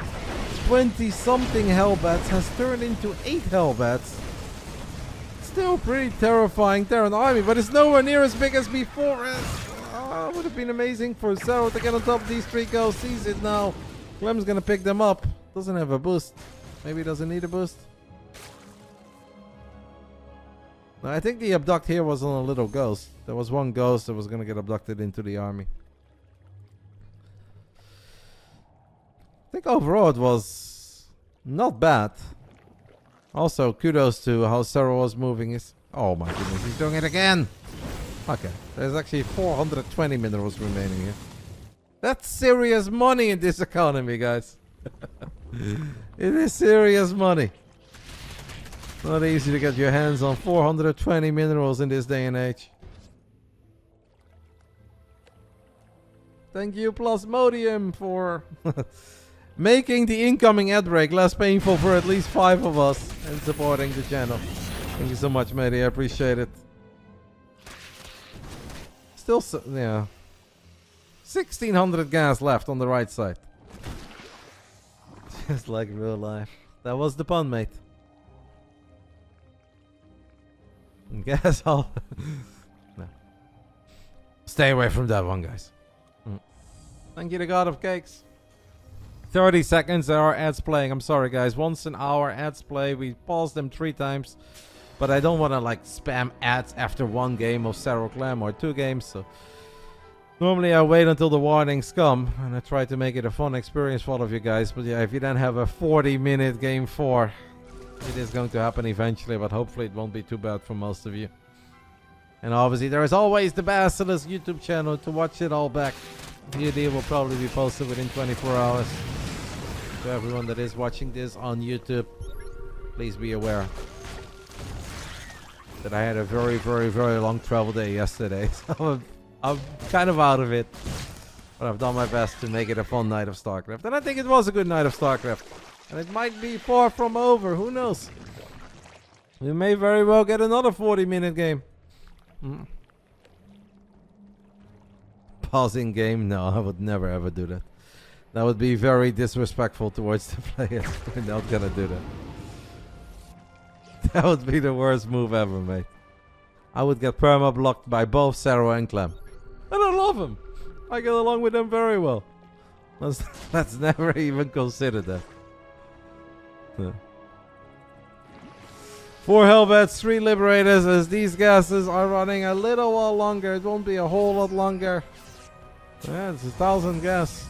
20-something hellbats has turned into 8 hellbats. Still pretty terrifying Terran army, but it's nowhere near as big as before. It would have been amazing for Serral to get on top of these 3 ghosts. Sees it now. Clem's gonna pick them up. Doesn't have a boost. Maybe doesn't need a boost. No, I think the abduct here was on a little ghost. There was one ghost that was gonna get abducted into the army. I think overall it was not bad. Also, kudos to how Serral was moving his... Oh my goodness, he's doing it again! Okay, there's actually 420 minerals remaining here. That's serious money in this economy, guys. It is serious money. Not easy to get your hands on 420 minerals in this day and age. Thank you, Plasmodium, for making the incoming ad break less painful for at least 5 of us and supporting the channel. Thank you so much, matey. I appreciate it. Still, yeah. 1600 gas left on the right side. Just like real life. That was the pun, mate. Guess I'll... No. Stay away from that one, guys. Thank you to God of Cakes. 30 seconds, there are ads playing. I'm sorry, guys. Once an hour, ads play. We pause them 3 times. But I don't want to, like, spam ads after 1 game of Serral Clem or 2 games, so... Normally I wait until the warnings come, and I try to make it a fun experience for all of you guys. But yeah, if you then have a 40-minute game 4, it is going to happen eventually, but hopefully it won't be too bad for most of you. And obviously there is always the BASILISK YouTube channel to watch it all back. The video will probably be posted within 24 hours. To everyone that is watching this on YouTube, please be aware that I had a very, very, very long travel day yesterday. So I'm kind of out of it. But I've done my best to make it a fun night of Starcraft. And I think it was a good night of Starcraft. And it might be far from over. Who knows? We may very well get another 40-minute game. Pausing game? No, I would never ever do that. That would be very disrespectful towards the players. We're not gonna do that. That would be the worst move ever, mate. I would get perma-blocked by both Serral and Clem. And I love them. I get along with them very well. Let's never even consider that. Yeah. 4 Hellbats, 3 Liberators, as these gases are running a little while longer. It won't be a whole lot longer. Yeah, it's 1,000 gas.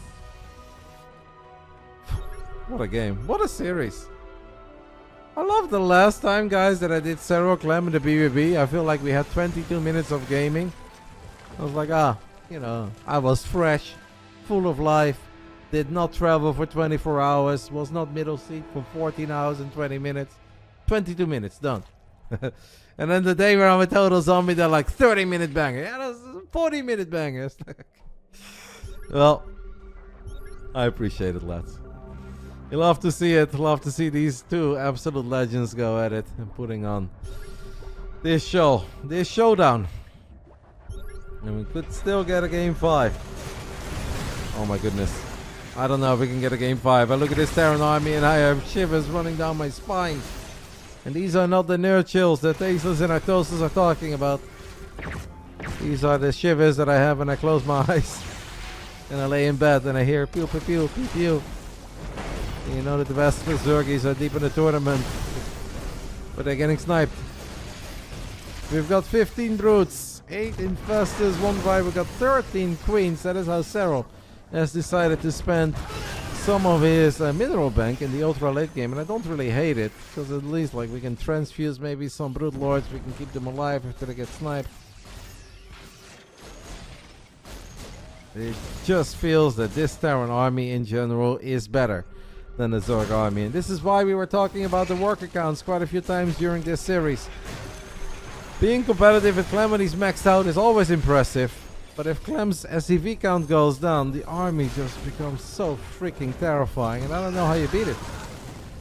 What a game. What a series. I love the last time, guys, that I did Serral Clem in the BBB. I feel like we had 22 minutes of gaming. I was like, you know, I was fresh, full of life, did not travel for 24 hours, was not middle seat for 14 hours and 20 minutes. 22 minutes, done. And then the day where I'm a total zombie, they're like 30-minute banger. Yeah, that's 40-minute bangers. Well, I appreciate it, lads. You love to see it. Love to see these 2 absolute legends go at it and putting on this showdown. And we could still get a game 5. Oh my goodness. I don't know if we can get a game 5. I look at this Terran army and I have shivers running down my spine. And these are not the nerd chills that Tasteless and Artosis are talking about. These are the shivers that I have when I close my eyes. And I lay in bed and I hear pew pew pew pew pew. You know that the best Zergies are deep in the tournament. But they're getting sniped. We've got 15 brutes, 8 infestors, 1 vibe. We've got 13 queens. That is how Serral has decided to spend some of his mineral bank in the ultra late game. And I don't really hate it. Because at least like we can transfuse maybe some brute lords. We can keep them alive after they get sniped. It just feels that this Terran army in general is better than the Zerg army. And this is why we were talking about the work accounts quite a few times during this series. Being competitive with Clem when he's maxed out is always impressive. But if Clem's SCV count goes down, the army just becomes so freaking terrifying. And I don't know how you beat it.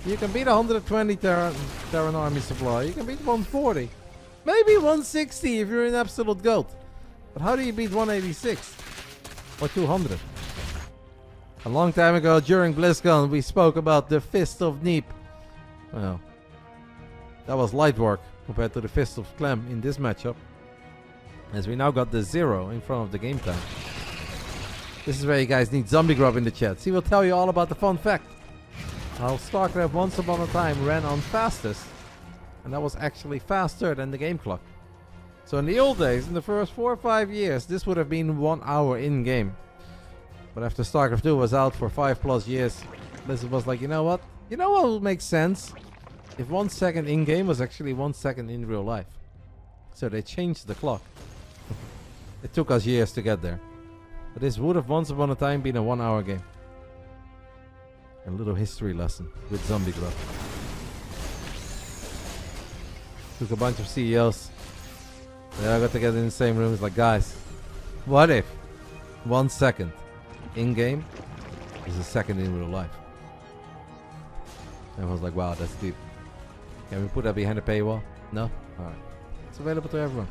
You can beat 120 Terran army supply. You can beat 140. Maybe 160 if you're an absolute goat. But how do you beat 186? Or 200? A long time ago during BlizzCon we spoke about the Fist of Neep. Well, that was light work compared to the Fist of Clem in this matchup. As we now got the 0 in front of the game time. This is where you guys need Zombie Grub in the chat. He will tell you all about the fun fact. How Starcraft once upon a time ran on fastest. And that was actually faster than the game clock. So in the old days, in the first 4 or 5 years, this would have been 1 hour in game. But after StarCraft 2 was out for 5+ years, Blizzard was like, you know what? You know what would make sense? If 1 second in game was actually 1 second in real life. So they changed the clock. It took us years to get there. But this would have once upon a time been a 1 hour game. A little history lesson with Zombie Glove. Took a bunch of CEOs. They all got together in the same room. It's like, guys, what if 1 second in game is a second in real life? And I was like, wow, that's deep. Can we put that behind a paywall? No? Alright. It's available to everyone.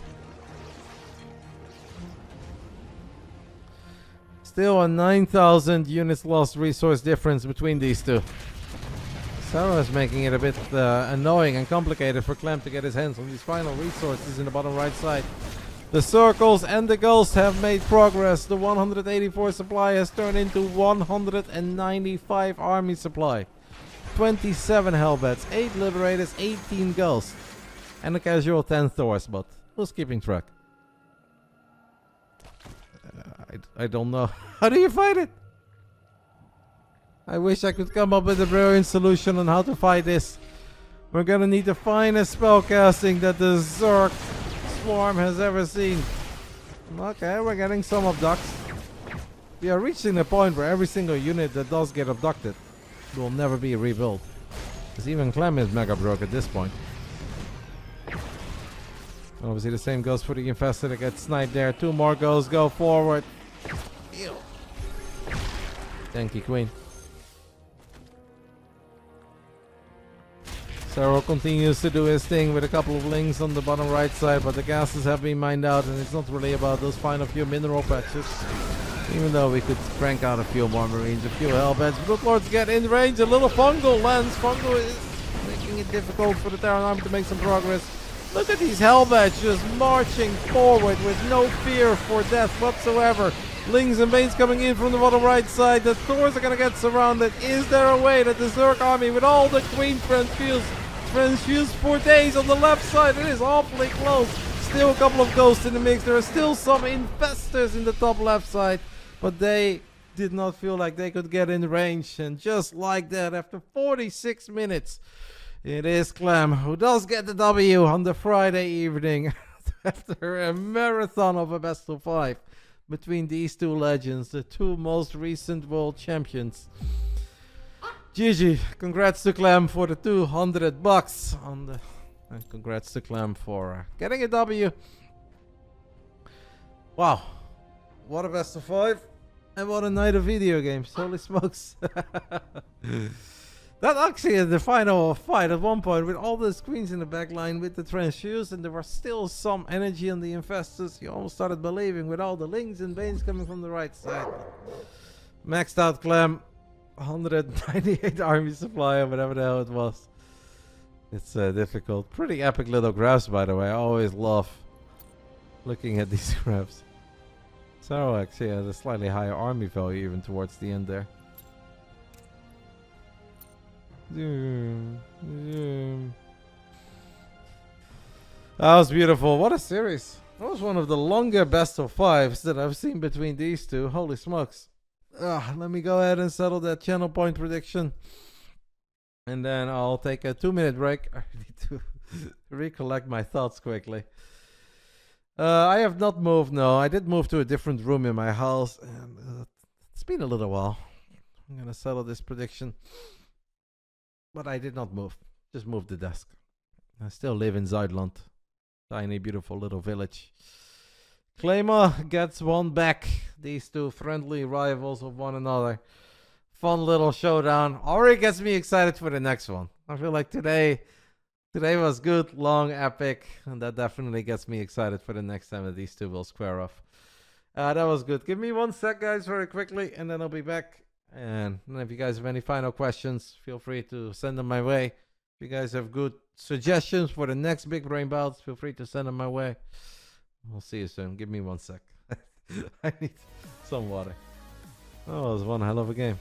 Still a 9,000 units lost resource difference between these two. Serral is making it a bit annoying and complicated for Clem to get his hands on these final resources in the bottom right side. The circles and the ghosts have made progress. The 184 supply has turned into 195 army supply. 27 Hellbats, 8 Liberators, 18 Ghosts. And a casual 10 Thors, but who's keeping track? I don't know. How do you fight it? I wish I could come up with a brilliant solution on how to fight this. We're gonna need the finest spellcasting that the Zerg swarm has ever seen. Okay, we're getting some abducts. We are reaching the point where every single unit that does get abducted will never be rebuilt. Because even Clem is mega broke at this point. Obviously the same goes for the infested that gets sniped there. 2 more ghosts go forward. Ew. Thank you, Queen. Serral continues to do his thing with a couple of links on the bottom right side, but the gases have been mined out and it's not really about those final few mineral patches. Even though we could crank out a few more marines, a few hellbats. Broodlords get in range, a little fungal lands. Fungal is making it difficult for the Terran army to make some progress. Look at these hellbats just marching forward with no fear for death whatsoever. Lings and Banes coming in from the bottom right side. The Thors are gonna get surrounded. Is there a way that the Zerg army with all the Queen transfused for days on the left side? It is awfully close. Still a couple of ghosts in the mix. There are still some infestors in the top left side, but they did not feel like they could get in range. And just like that, after 46 minutes, it is Clem who does get the W on the Friday evening after a marathon of a best of 5 between these two legends, the two most recent world champions. GG. Congrats to Clem for the $200 on the, and congrats to Clem for getting a W. Wow. What a best of 5 and what a night of video games. Holy smokes. That actually is the final fight at one point with all the screens in the back line with the transfuse, and there was still some energy on the infestors. You almost started believing with all the Lings and Banes coming from the right side. Maxed out Clem, 198 army supply or whatever the hell it was. It's difficult. Pretty epic little graphs, by the way. I always love looking at these graphs. Serral actually has a slightly higher army value even towards the end there. Zoom. That was beautiful. What a series. That was one of the longer best of 5s that I've seen between these two. Holy smokes. Let me go ahead and settle that channel point prediction. And then I'll take a 2-minute break. I need to recollect my thoughts quickly. I have not moved, no. I did move to a different room in my house. And it's been a little while. I'm going to settle this prediction. But I did not move. Just moved the desk. I still live in Zuidland. Tiny, beautiful little village. Claymore gets one back. These two friendly rivals of one another. Fun little showdown. Already gets me excited for the next one. I feel like today was good, long, epic. And that definitely gets me excited for the next time that these two will square off. That was good. Give me 1 sec, guys, very quickly. And then I'll be back. And if you guys have any final questions, feel free to send them my way. If you guys have good suggestions for the next Big Brain Bouts, feel free to send them my way. We'll see you soon. Give me 1 sec. I need some water. Oh, it was one hell of a game.